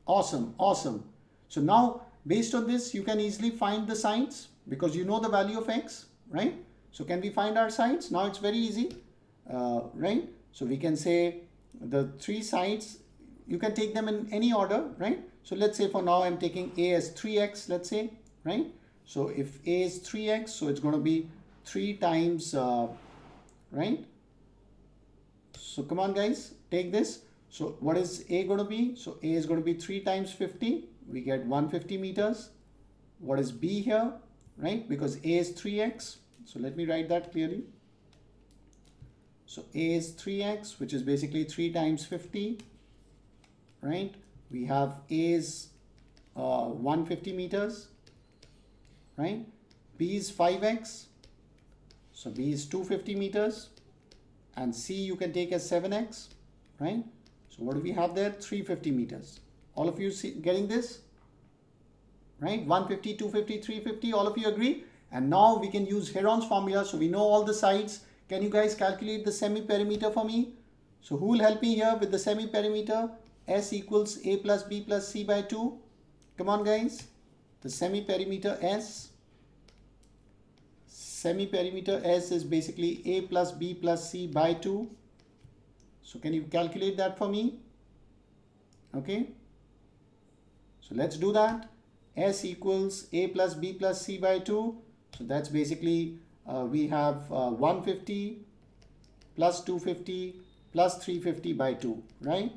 Awesome, awesome. So now based on this you can easily find the sides because you know the value of x, right? So can we find our sides? Now it's very easy, right? So we can say the three sides, you can take them in any order, right? So let's say for now I'm taking a as 3x, let's say, right? So if a is 3x, so it's going to be 3 times, right? So come on guys, take this. So what is a going to be? So a is going to be 3 times 50. We get 150 meters. What is b here, right? Because a is 3x. So let me write that clearly. So a is 3x, which is basically 3 times 50, right? We have a is 150 meters, right? B is 5x. So b is 250 meters. And c you can take as 7x, right? So what do we have there? 350 meters. All of you getting this? Right? 150, 250, 350, all of you agree? And now we can use Heron's formula. So we know all the sides. Can you guys calculate the semi-perimeter for me? So who will help me here with the semi-perimeter? S equals a plus b plus c by 2. Come on guys. The semi-perimeter S. Semi-perimeter S is basically a plus b plus c by 2. So can you calculate that for me? Okay. So let's do that. S equals a plus b plus c by 2. So that's basically we have 150 plus 250 plus 350 by 2, right?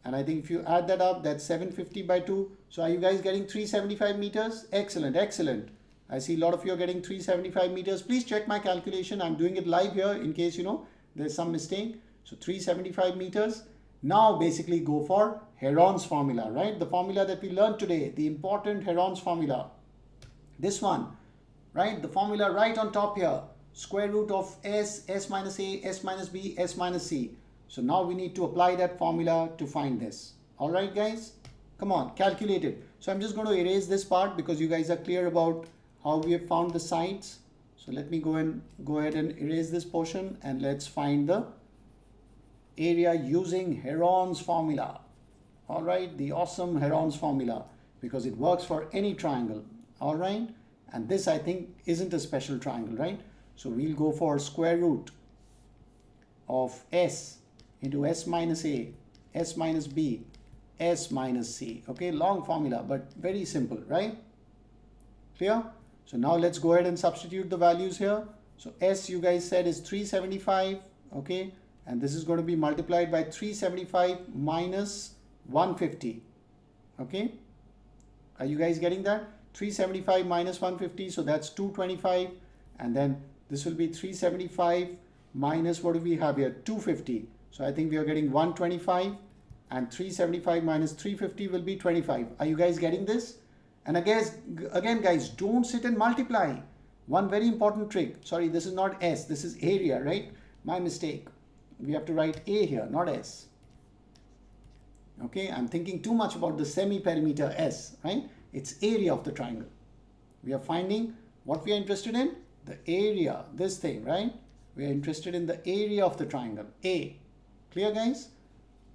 And I think if you add that up, that's 750 by 2. So are you guys getting 375 meters? Excellent, excellent. I see a lot of you are getting 375 meters. Please check my calculation. I'm doing it live here in case, you know, there's some mistake. So 375 meters. Now basically go for Heron's formula, right? The formula that we learned today, the important Heron's formula. This one, right? The formula right on top here. Square root of s, s minus a, s minus b, s minus c. So now we need to apply that formula to find this. All right, guys? Come on, calculate it. So I'm just going to erase this part because you guys are clear about how we have found the sides. So let me go ahead and erase this portion and let's find the area using Heron's formula. All right, the awesome Heron's formula because it works for any triangle. All right, and this I think isn't a special triangle, right? So we'll go for square root of s into s minus a, s minus b, s minus c. Okay, long formula but very simple, right? Clear? So now let's go ahead and substitute the values here. So s you guys said is 375, okay? And this is going to be multiplied by 375 minus 150, okay? Are you guys getting that? 375 minus 150, so that's 225. And then this will be 375 minus, what do we have here? 250. So I think we are getting 125. And 375 minus 350 will be 25. Are you guys getting this? And again guys, don't sit and multiply. One very important trick. Sorry, this is not S, this is area, right? My mistake. We have to write A here, not S. Okay, I'm thinking too much about the semi-perimeter S, right? It's area of the triangle. We are finding what we are interested in? The area, this thing, right? We are interested in the area of the triangle, A. Clear, guys?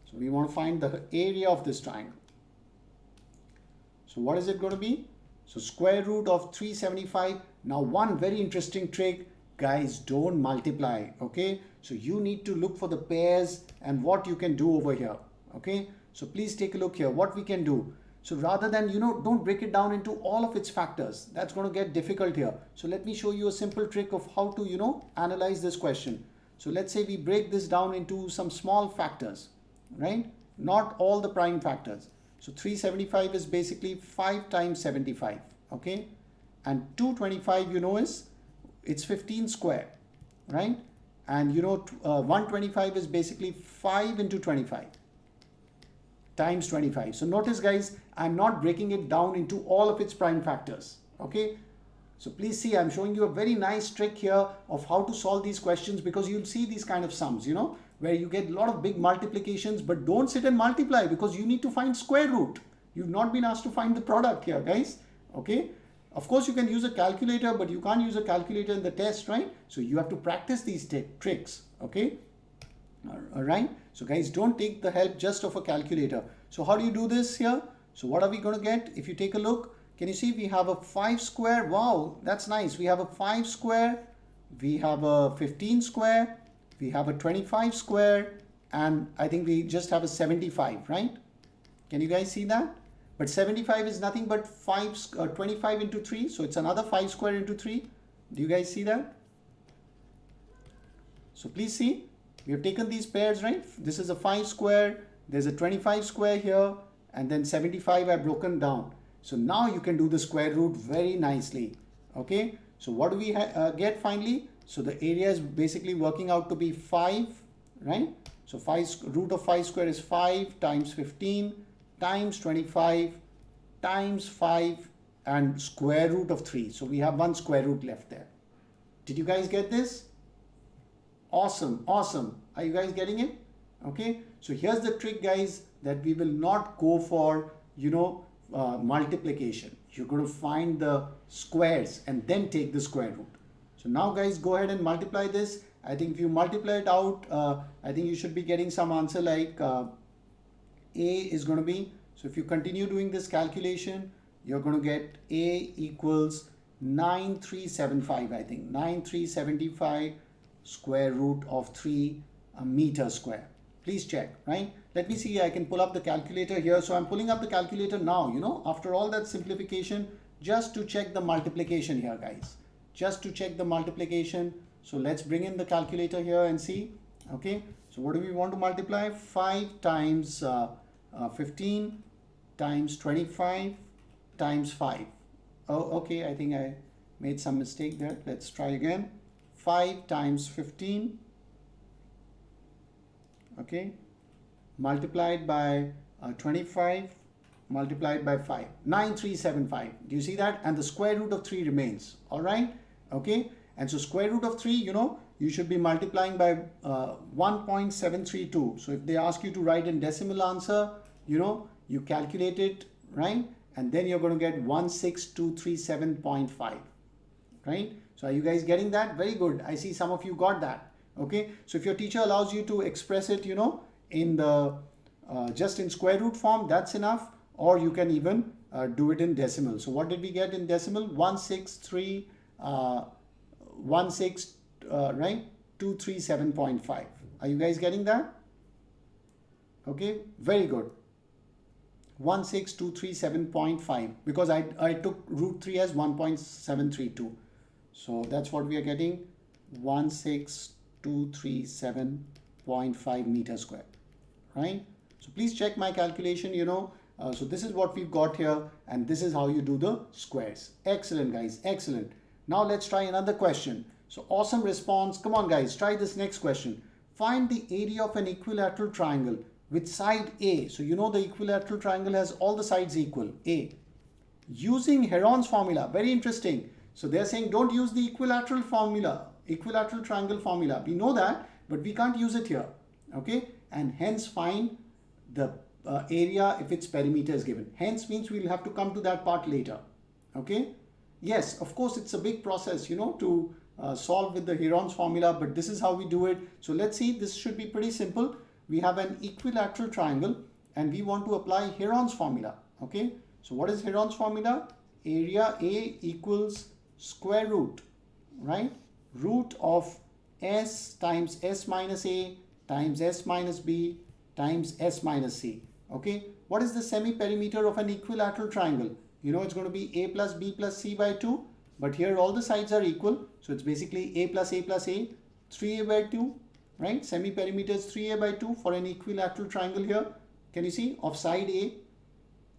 So we want to find the area of this triangle. So what is it going to be? So square root of 375. Now one very interesting trick, guys, don't multiply, okay? So you need to look for the pairs and what you can do over here, okay? So please take a look here, what we can do. So rather than, you know, don't break it down into all of its factors. That's going to get difficult here. So let me show you a simple trick of how to, you know, analyze this question. So let's say we break this down into some small factors, right? Not all the prime factors. So 375 is basically 5 times 75, okay? And 225, you know, it's 15 square, right? And you know, 125 is basically 5 into 25 times 25. So notice, guys, I'm not breaking it down into all of its prime factors, okay? So please see, I'm showing you a very nice trick here of how to solve these questions, because you'll see these kind of sums, you know, where you get a lot of big multiplications, but don't sit and multiply because you need to find square root. You've not been asked to find the product here, guys. Okay. Of course, you can use a calculator, but you can't use a calculator in the test, right? So you have to practice these tricks. Okay. All right. So guys, don't take the help just of a calculator. So how do you do this here? So what are we going to get? If you take a look, can you see we have a 5 square? Wow, that's nice. We have a 5 square, we have a 15 square, we have a 25 square, and I think we just have a 75, right? Can you guys see that? But 75 is nothing but 25 into 3. So it's another 5 square into 3. Do you guys see that? So please see, we have taken these pairs, right? This is a 5 square, there's a 25 square here, and then 75 I've broken down. So now you can do the square root very nicely. Okay, so what do we get finally? So the area is basically working out to be 5, right? So root of 5 square is 5 times 15 times 25 times 5 and square root of 3. So we have one square root left there. Did you guys get this? Awesome, awesome. Are you guys getting it? Okay, so here's the trick, guys, that we will not go for, you know, multiplication. You're going to find the squares and then take the square root. So now guys, go ahead and multiply this. I think if you multiply it out, I think you should be getting some answer like A is going to be, so if you continue doing this calculation, you're going to get A equals 9375, I think 9375 square root of 3 meter square. Please check, right? Let me see, I can pull up the calculator here. So I'm pulling up the calculator now, you know, after all that simplification, just to check the multiplication here, guys. Just to check the multiplication. So let's bring in the calculator here and see. Okay, so what do we want to multiply? 5 times 15 times 25 times 5. Oh, okay, I think I made some mistake there. Let's try again. 5 times 15. Okay, multiplied by 25 multiplied by 5, 9375. Do you see that? And the square root of 3 remains. All right. Okay, and so square root of 3, you know, you should be multiplying by 1.732. So if they ask you to write in decimal answer, you know, you calculate it, right? And then you're going to get 16237.5, right? So are you guys getting that? Very good. I see some of you got that. Okay, so if your teacher allows you to express it, you know, in the just in square root form, that's enough, or you can even do it in decimal. So what did we get in decimal? 163 right, 237.5. Are you guys getting that? Okay, very good. 16237.5, because I took root 3 as 1.732. So that's what we are getting, 16237.5 meter square, right? So please check my calculation, you know. So this is what we've got here, and this is how you do the squares. Excellent, guys, excellent. Now let's try another question. So awesome response. Come on, guys, try this next question. Find the area of an equilateral triangle with side A. So you know the equilateral triangle has all the sides equal, A. Using Heron's formula. Very interesting. So they're saying don't use the equilateral formula, equilateral triangle formula. We know that, but we can't use it here. Okay, and hence find the area if its perimeter is given. Hence means we'll have to come to that part later. Okay. Yes, of course, it's a big process, you know, to solve with the Heron's formula, but this is how we do it. So let's see, this should be pretty simple. We have an equilateral triangle and we want to apply Heron's formula. Okay, so what is Heron's formula? Area A equals square root, right? Root of S times S minus A times S minus B times S minus C. Okay, what is the semi-perimeter of an equilateral triangle? You know, it's going to be A plus B plus C by 2, but here all the sides are equal. So it's basically A plus A plus A, 3A by 2, right? Semi-perimeter is 3A by 2 for an equilateral triangle here. Can you see? Of side A.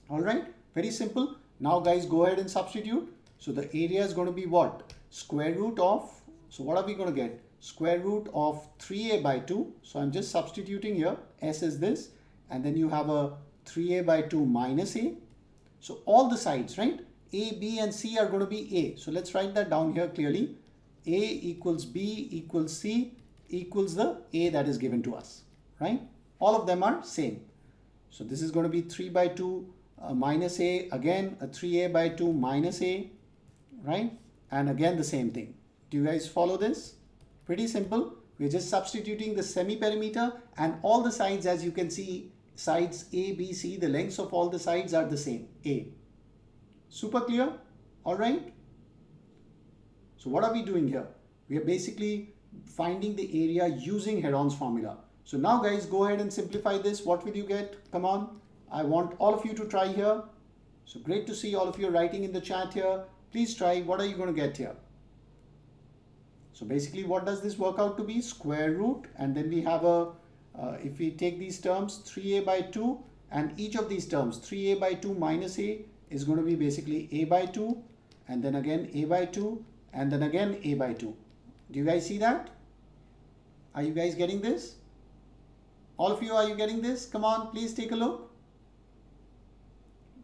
All right, very simple. Now guys, go ahead and substitute. So the area is going to be what? Square root of, so what are we going to get? Square root of 3A by 2. So I'm just substituting here. S is this. And then you have a 3A by 2 minus A. So all the sides, right? A, B and C are going to be A. So let's write that down here clearly. A equals B equals C equals the A that is given to us, right? All of them are same. So this is going to be 3 by 2 minus A, again a 3A by 2 minus A, right? And again the same thing. Do you guys follow this? Pretty simple. We're just substituting the semi-perimeter and all the sides, as you can see, sides A, B, C, the lengths of all the sides are the same, A. Super clear? All right. So what are we doing here? We are basically finding the area using Heron's formula. So now guys, go ahead and simplify this. What will you get? Come on. I want all of you to try here. So great to see all of you writing in the chat here. Please try. What are you going to get here? So basically, what does this work out to be? Square root, and then we have a, if we take these terms, 3A by 2, and each of these terms, 3A by 2 minus A, is going to be basically A by 2, and then again A by 2, and then again A by 2. Do you guys see that? Are you guys getting this? All of you, are you getting this? Come on, please take a look.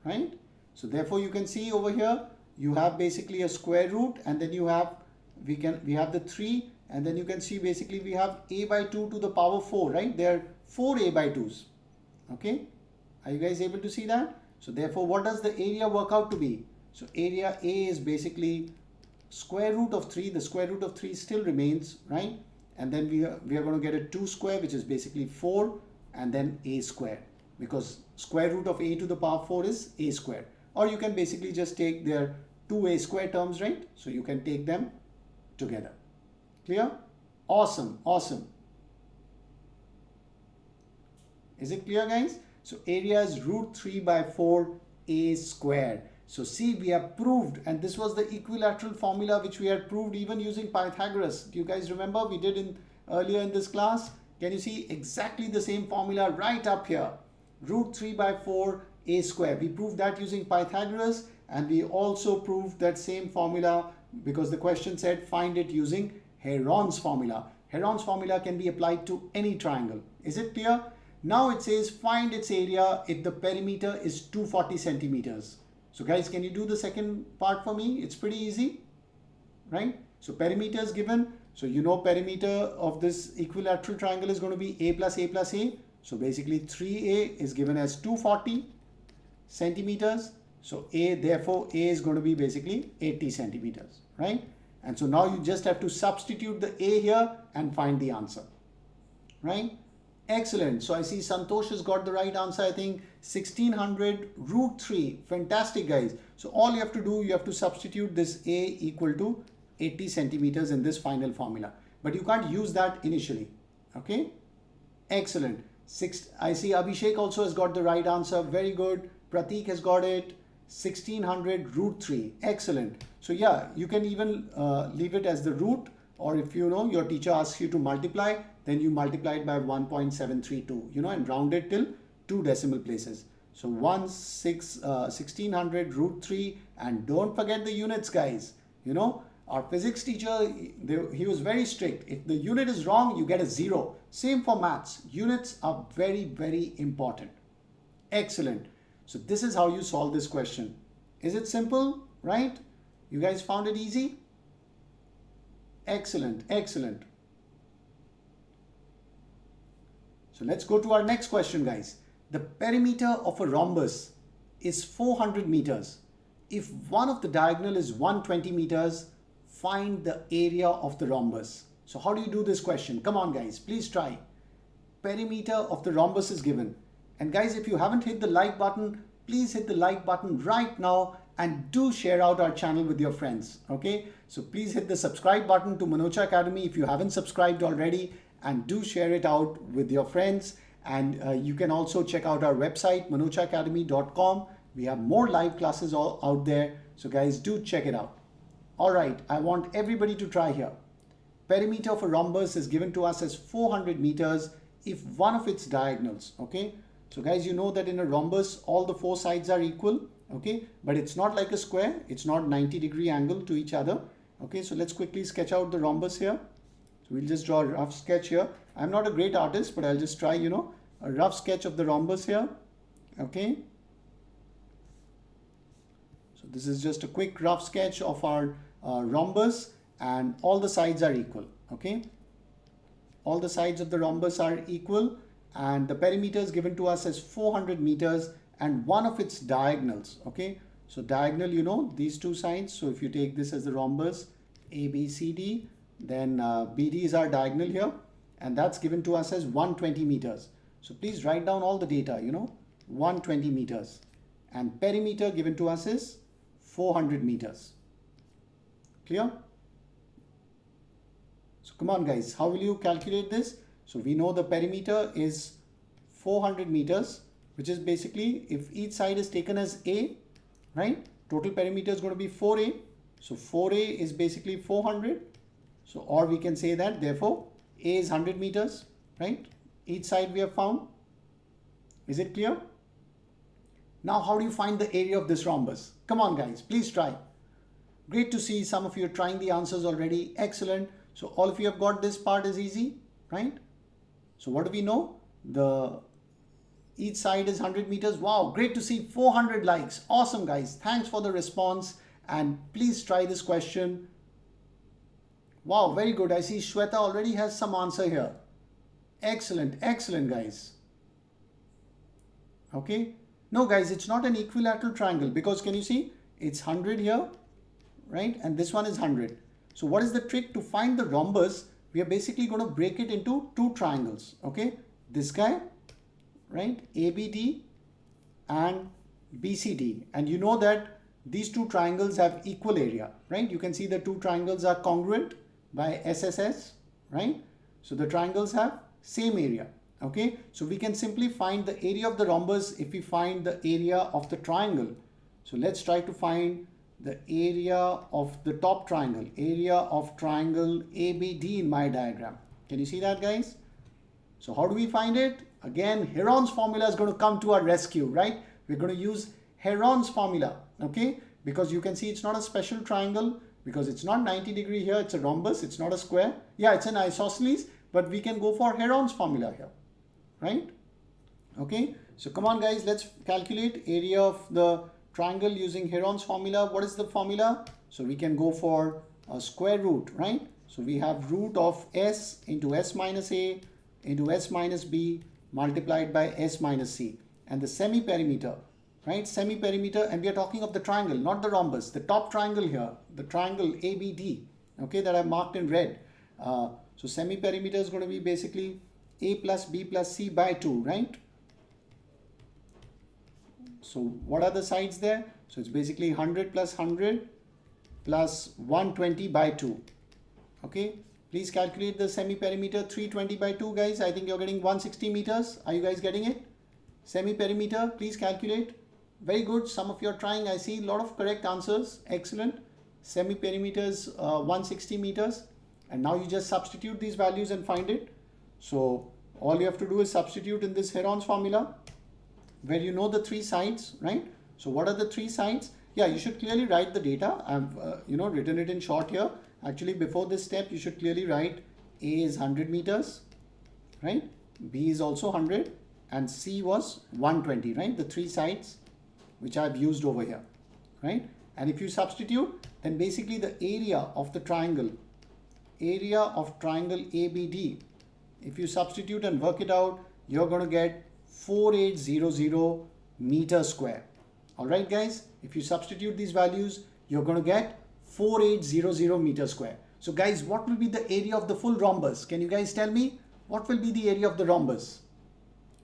Right? So therefore, you can see over here, you have basically a square root, and then you have we have the 3, and then you can see basically we have A by 2 to the power 4, right? There are 4 A by 2s. Okay, are you guys able to see that? So therefore, what does the area work out to be? So area A is basically square root of 3. The square root of 3 still remains, right? And then we are going to get a 2 square, which is basically 4, and then A square, because square root of A to the power 4 is A square. Or you can basically just take their 2A square terms, right? So you can take them together. Clear? Awesome, awesome. Is it clear, guys? So area is root 3 by 4 A squared. So see, we have proved, and this was the equilateral formula which we had proved even using Pythagoras. Do you guys remember? We did earlier in this class. Can you see exactly the same formula right up here? Root 3 by 4 A squared. We proved that using Pythagoras, and we also proved that same formula because the question said find it using Heron's formula. Heron's formula can be applied to any triangle. Is it clear? Now it says find its area if the perimeter is 240 centimeters. So guys, can you do the second part for me? It's pretty easy, right? So perimeter is given. So you know perimeter of this equilateral triangle is going to be A plus A plus A. So basically 3A is given as 240 centimeters. So therefore A is going to be basically 80 centimeters, right? And so now you just have to substitute the A here and find the answer, right? Excellent. So I see Santosh has got the right answer. I think 1600 root 3. Fantastic, guys. So all you have to do, you have to substitute this A equal to 80 centimeters in this final formula. But you can't use that initially. Okay? Excellent. I see Abhishek also has got the right answer. Very good. Pratik has got it. 1600 root 3. Excellent. So yeah, you can even leave it as the root, or if you know your teacher asks you to multiply, then you multiply it by 1.732, you know, and round it till 2 decimal places. So 1600 root 3, and don't forget the units, guys. You know, our physics teacher, he was very strict. If the unit is wrong, you get a 0. Same for maths. Units are very, very important. Excellent. So this is how you solve this question. Is it simple, right? You guys found it easy? Excellent, excellent. So let's go to our next question, guys. The perimeter of a rhombus is 400 meters. If one of the diagonal is 120 meters, find the area of the rhombus. So how do you do this question? Come on, guys, please try. Perimeter of the rhombus is given. And guys, if you haven't hit the like button, please hit the like button right now and do share out our channel with your friends. Okay, so please hit the subscribe button to Manocha Academy if you haven't subscribed already, and do share it out with your friends. And you can also check out our website, manochaacademy.com. We have more live classes all out there. So guys, do check it out. All right, I want everybody to try here. Perimeter of a rhombus is given to us as 400 meters if one of its diagonals, okay? So guys, you know that in a rhombus, all the 4 sides are equal, okay? But it's not like a square. It's not 90-degree angle to each other. Okay, so let's quickly sketch out the rhombus here. So we'll just draw a rough sketch here. I'm not a great artist, but I'll just try, you know, a rough sketch of the rhombus here. Okay. So this is just a quick rough sketch of our rhombus, and all the sides are equal. Okay, all the sides of the rhombus are equal, and the perimeter is given to us as 400 meters and one of its diagonals. Okay, so diagonal, you know, these two sides. So if you take this as the rhombus ABCD, then BD is our diagonal here, and that's given to us as 120 meters. So please write down all the data, you know, 120 meters, and perimeter given to us is 400 meters. Clear? So come on guys, how will you calculate this? So we know the perimeter is 400 meters, which is basically, if each side is taken as A, right? Total perimeter is going to be 4A. So 4A is basically 400. So, or we can say that therefore A is 100 meters, right? Each side we have found. Is it clear? Now, how do you find the area of this rhombus? Come on guys, please try. Great to see some of you are trying the answers already. Excellent. So all of you have got this part is easy, right? So what do we know? Each side is 100 meters. Wow, great to see 400 likes. Awesome guys. Thanks for the response, and please try this question. Wow, very good. I see Shweta already has some answer here. Excellent, excellent guys. Okay. No guys, it's not an equilateral triangle, because can you see it's 100 here, right? And this one is 100. So what is the trick to find the rhombus? We are basically going to break it into two triangles. Okay. This guy, right? ABD and BCD. And you know that these two triangles have equal area, right? You can see the two triangles are congruent by SSS, right? So the triangles have same area. Okay, so we can simply find the area of the rhombus if we find the area of the triangle. So let's try to find the area of the top triangle, area of triangle ABD in my diagram. Can you see that guys? So how do we find it? Again, Heron's formula is going to come to our rescue, right? We're going to use Heron's formula, okay? Because you can see it's not a special triangle, because it's not 90 degree here, it's a rhombus, it's not a square. Yeah, it's an isosceles, but we can go for Heron's formula here, right? Okay, so come on guys, let's calculate area of the triangle using Heron's formula. What is the formula? So we can go for a square root, right? So we have root of S into S minus A into S minus B multiplied by S minus C, and the semi-perimeter, right? Semi-perimeter, and we are talking of the triangle, not the rhombus, the top triangle here, the triangle ABD, okay, that I've marked in red. So semi-perimeter is going to be basically A plus B plus C by 2, right? So what are the sides there? So it's basically 100 plus 100 plus 120 by 2. Okay, please calculate the semi-perimeter. 320 by 2 guys, I think you're getting 160 meters. Are you guys getting it? Semi-perimeter, please calculate. Very good, some of you are trying. I see a lot of correct answers. Excellent. Semi-perimeter is 160 meters, and now you just substitute these values and find it. So all you have to do is substitute in this Heron's formula, where you know the three sides, right? So what are the three sides? Yeah, you should clearly write the data. I've written it in short here. Actually, before this step, you should clearly write A is 100 meters, right? B is also 100, and C was 120, right? The three sides which I've used over here, right? And if you substitute, then basically the area of the triangle, area of triangle ABD, if you substitute and work it out, you're going to get 4800 meters square. All right, guys, if you substitute these values, you're going to get 4800 meters square. So guys, what will be the area of the full rhombus? Can you guys tell me what will be the area of the rhombus?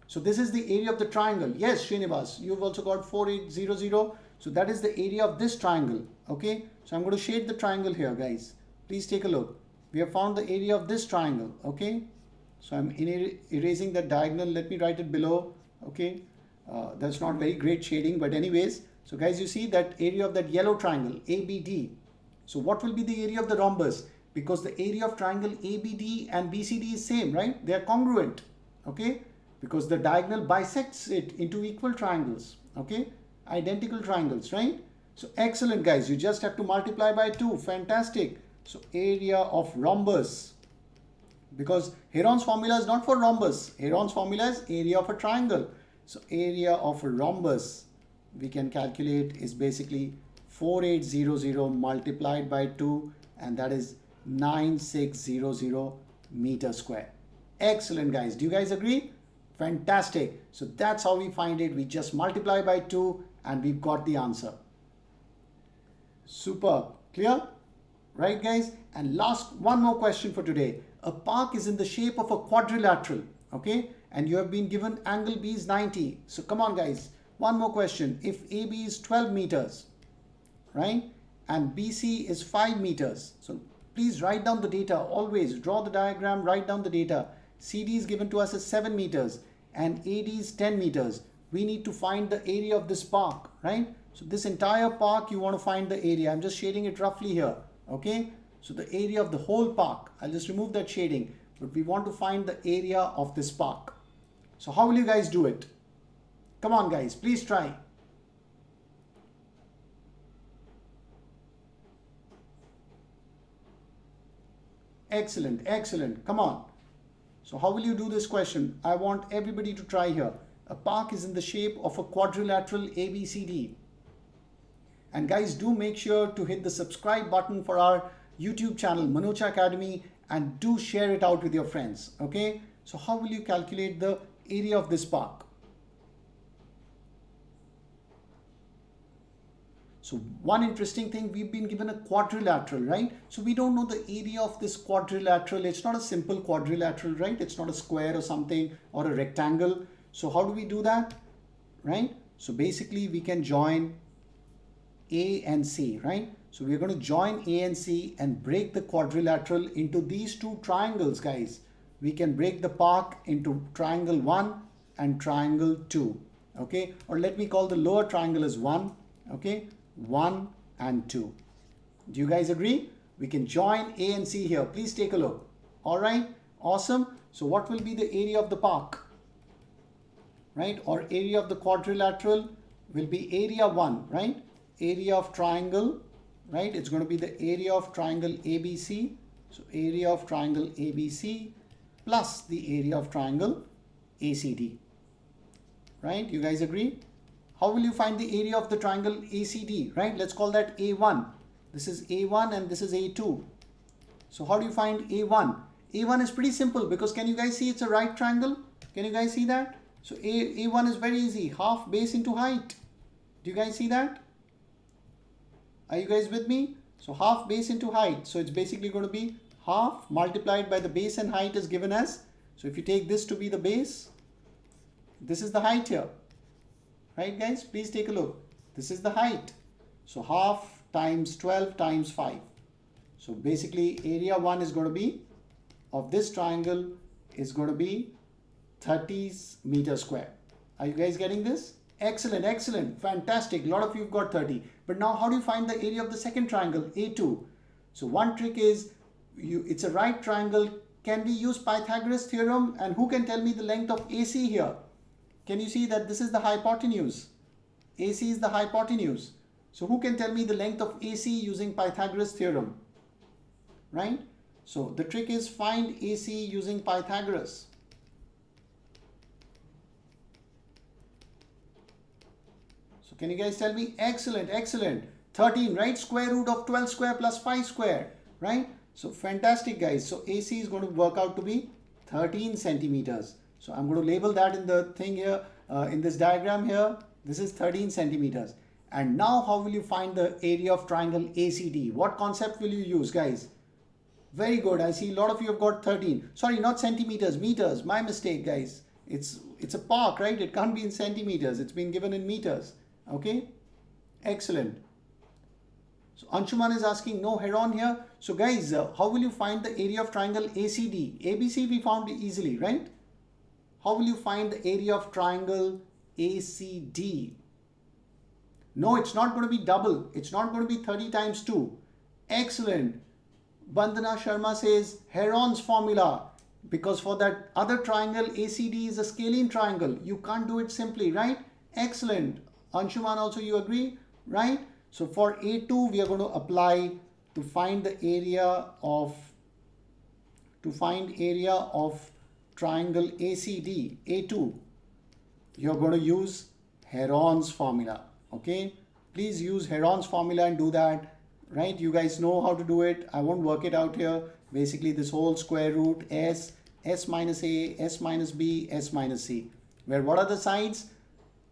So this is the area of the triangle. Yes, Srinivas, you've also got 4800. So that is the area of this triangle. Okay, so I'm going to shade the triangle here, guys. Please take a look. We have found the area of this triangle. Okay, so I'm erasing that diagonal. Let me write it below. Okay, that's not very great shading, but anyways, so guys, you see that area of that yellow triangle ABD. So what will be the area of the rhombus? Because the area of triangle ABD and BCD is same, right? They are congruent. Okay, because the diagonal bisects it into equal triangles. Okay, identical triangles, right? So excellent, guys. You just have to multiply by 2. Fantastic. So area of rhombus, because Heron's formula is not for rhombus. Heron's formula is area of a triangle. So area of a rhombus we can calculate is basically 4800 multiplied by 2, and that is 9600 meter square. Excellent, guys. Do you guys agree? Fantastic. So that's how we find it. We just multiply by 2 and we've got the answer. Superb. Clear? Right, guys? And last, one more question for today. A park is in the shape of a quadrilateral, okay? And you have been given angle B is 90. So come on, guys. One more question. If AB is 12 meters, right? And BC is 5 meters. So please write down the data. Always draw the diagram, write down the data. CD is given to us as 7 meters and AD is 10 meters. We need to find the area of this park, right? So this entire park, you want to find the area. I'm just shading it roughly here, okay? So the area of the whole park, I'll just remove that shading, but we want to find the area of this park. So how will you guys do it? Come on, guys, please try. Excellent, excellent. Come on. So how will you do this question? I want everybody to try here. A park is in the shape of a quadrilateral ABCD. And guys, do make sure to hit the subscribe button for our YouTube channel, Manocha Academy, and do share it out with your friends. Okay? So how will you calculate the area of this park? So one interesting thing, we've been given a quadrilateral, right? So we don't know the area of this quadrilateral. It's not a simple quadrilateral, right? It's not a square or something or a rectangle. So how do we do that, right? So basically we can join A and C, right? So we're going to join A and C and break the quadrilateral into these two triangles, guys. We can break the park into triangle 1 and triangle 2, okay? Or let me call the lower triangle as 1, okay? 1 and 2. Do you guys agree? We can join A and C here. Please take a look. All right, awesome. So what will be the area of the park, right? Or area of the quadrilateral will be area 1, right? Area of triangle, right? It's going to be the area of triangle ABC. So area of triangle ABC plus the area of triangle ACD, right? You guys agree? How will you find the area of the triangle ACD, right? Let's call that A1. This is A1 and this is A2. So how do you find A1? A1 is pretty simple because can you guys see it's a right triangle? Can you guys see that? So A1 is very easy, half base into height. Do you guys see that? Are you guys with me? So half base into height. So it's basically going to be half multiplied by the base and height is given as. So if you take this to be the base, this is the height here. Right, guys? Please take a look. This is the height. So half times 12 times 5. So basically area 1 is going to be, of this triangle, is going to be 30 meters square. Are you guys getting this? Excellent, excellent, fantastic. A lot of you have got 30. But now how do you find the area of the second triangle, A2? So one trick is, it's a right triangle. Can we use Pythagoras theorem? And who can tell me the length of AC here? Can you see that this is the hypotenuse? AC is the hypotenuse. So who can tell me the length of AC using Pythagoras theorem? Right? So the trick is find AC using Pythagoras. So can you guys tell me? Excellent, excellent. 13, right? Square root of 12 square plus 5 square, right? So fantastic, guys. So AC is going to work out to be 13 centimeters. So I'm going to label that in the thing here, in this diagram here. This is 13 centimeters. And now how will you find the area of triangle ACD? What concept will you use, guys? Very good. I see a lot of you have got 13. Sorry, not centimeters, meters. My mistake, guys. It's a park, right? It can't be in centimeters. It's been given in meters. Okay? Excellent. So Anshuman is asking, no Heron here. So guys, how will you find the area of triangle ACD? ABC we found easily, right? How will you find the area of triangle ACD? No, it's not going to be double. It's not going to be 30 times 2. Excellent. Bandana Sharma says Heron's formula. Because for that other triangle, ACD is a scalene triangle. You can't do it simply, right? Excellent. Anshuman also you agree, right? So for A2, we are going to apply to find the area of, triangle ACD, A2, you're going to use Heron's formula, okay? please use Heron's formula and do that, right? You guys know how to do it. I won't work it out here. Basically this whole square root s minus a, s minus b, s minus c, where what are the sides?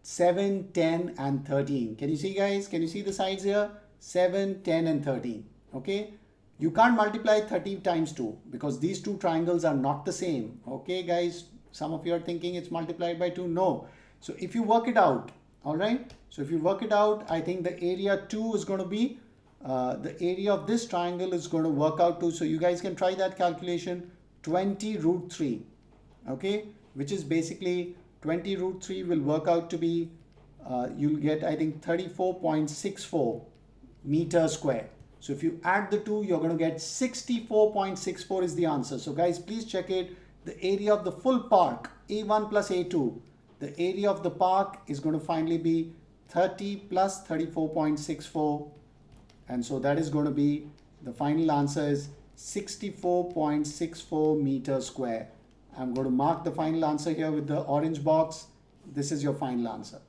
7, 10 and 13. Can you see, guys? Can you see the sides here? 7, 10 and 13. Okay, you can't multiply 30 times 2 because these two triangles are not the same. Okay guys, some of you are thinking it's multiplied by 2. No. So if you work it out, all right, so if you work it out, I think the area 2 is going to be the area of this triangle is going to work out to, so you guys can try that calculation, 20 root 3, okay, which is basically 20 root 3 will work out to be, you'll get, I think, 34.64 meters square. So if you add the two, you're going to get 64.64 is the answer. So guys, please check it. The area of the full park, A1 plus A2, the area of the park is going to finally be 30 plus 34.64. And so that is going to be, the final answer is 64.64 meters square. I'm going to mark the final answer here with the orange box. This is your final answer.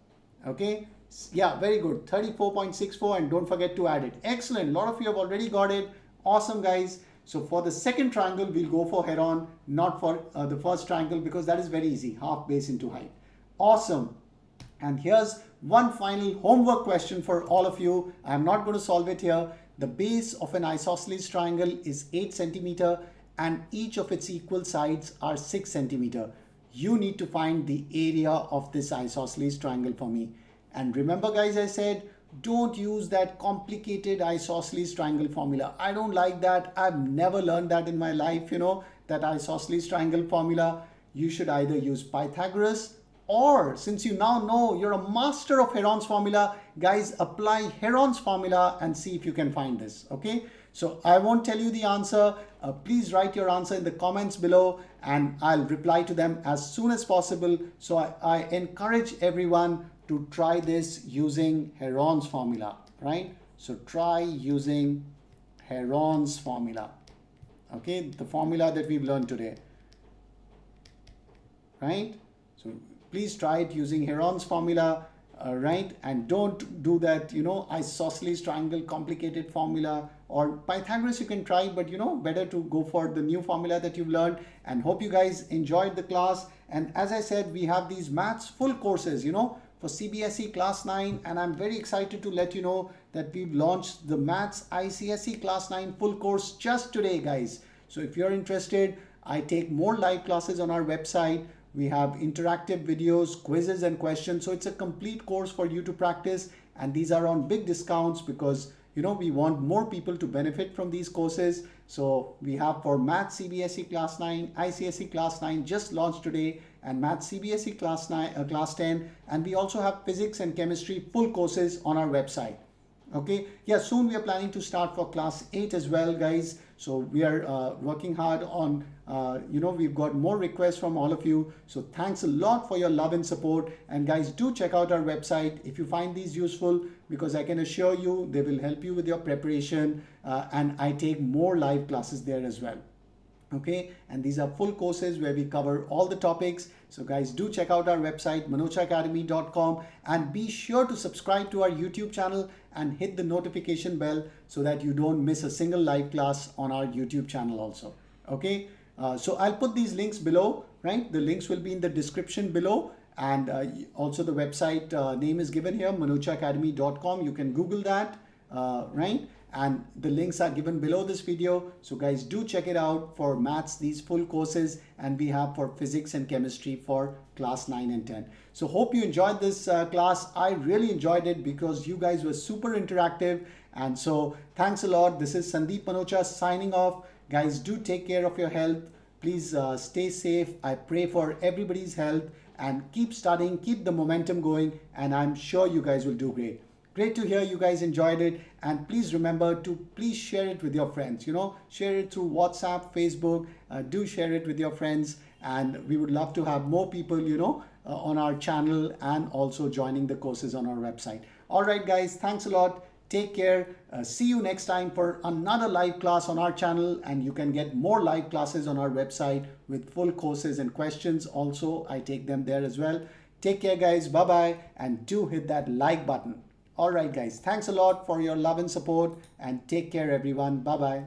Okay. Yeah, very good. 34.64, and don't forget to add it. Excellent. A lot of you have already got it. Awesome, guys. So for the second triangle, we'll go for Heron, not for the first triangle, because that is very easy. Half base into height. Awesome. And here's one final homework question for all of you. I'm not going to solve it here. The base of an isosceles triangle is 8 centimeter and each of its equal sides are 6 centimeter. You need to find the area of this isosceles triangle for me. And remember guys, I said, don't use that complicated isosceles triangle formula. I don't like that. I've never learned that in my life, you know, that isosceles triangle formula. You should either use Pythagoras, or since you now know you're a master of Heron's formula, guys, apply Heron's formula and see if you can find this. Okay, so I won't tell you the answer. Please write your answer in the comments below and I'll reply to them as soon as possible. So I encourage everyone to try this using Heron's formula, right? So try using Heron's formula. Okay, the formula that we've learned today, right? So please try it using Heron's formula, right? And don't do that, you know, isosceles triangle complicated formula, or Pythagoras you can try, but you know, better to go for the new formula that you've learned. And hope you guys enjoyed the class. And as I said, we have these maths full courses, you know, for CBSE class 9, and I'm very excited to let you know that we've launched the maths ICSE class 9 full course just today, guys. So if you're interested, I take more live classes on our website. We have interactive videos, quizzes and questions. So it's a complete course for you to practice, and these are on big discounts because, you know, we want more people to benefit from these courses. So we have for Maths CBSE class 9, ICSE class 9 just launched today, and Maths CBSE class 9, class 10, and we also have physics and chemistry full courses on our website. Okay, yeah, soon we are planning to start for class 8 as well, guys. So we are working hard on, you know, we've got more requests from all of you. So thanks a lot for your love and support. And guys, do check out our website if you find these useful, because I can assure you they will help you with your preparation, and I take more live classes there as well. Okay, and these are full courses where we cover all the topics. So guys, do check out our website manochaacademy.com, and be sure to subscribe to our YouTube channel and hit the notification bell so that you don't miss a single live class on our YouTube channel also. Okay, so I'll put these links below, right? The links will be in the description below, and also the website name is given here, manochaacademy.com. You can Google that, right? And the links are given below this video. So guys, do check it out for maths, these full courses, and we have for physics and chemistry for class 9 and 10. So hope you enjoyed this class. I really enjoyed it because you guys were super interactive. And so thanks a lot. This is Sandeep Manocha signing off. Guys, do take care of your health. Please stay safe. I pray for everybody's health, and keep studying, keep the momentum going, and I'm sure you guys will do great. Great to hear you guys enjoyed it, and please remember to please share it with your friends. You know, share it through WhatsApp, Facebook. Do share it with your friends, and we would love to have more people, you know, on our channel and also joining the courses on our website. All right, guys, thanks a lot. Take care. See you next time for another live class on our channel, and you can get more live classes on our website with full courses and questions. Also, I take them there as well. Take care, guys. Bye-bye, and do hit that like button. All right, guys. Thanks a lot for your love and support and take care, everyone. Bye-bye.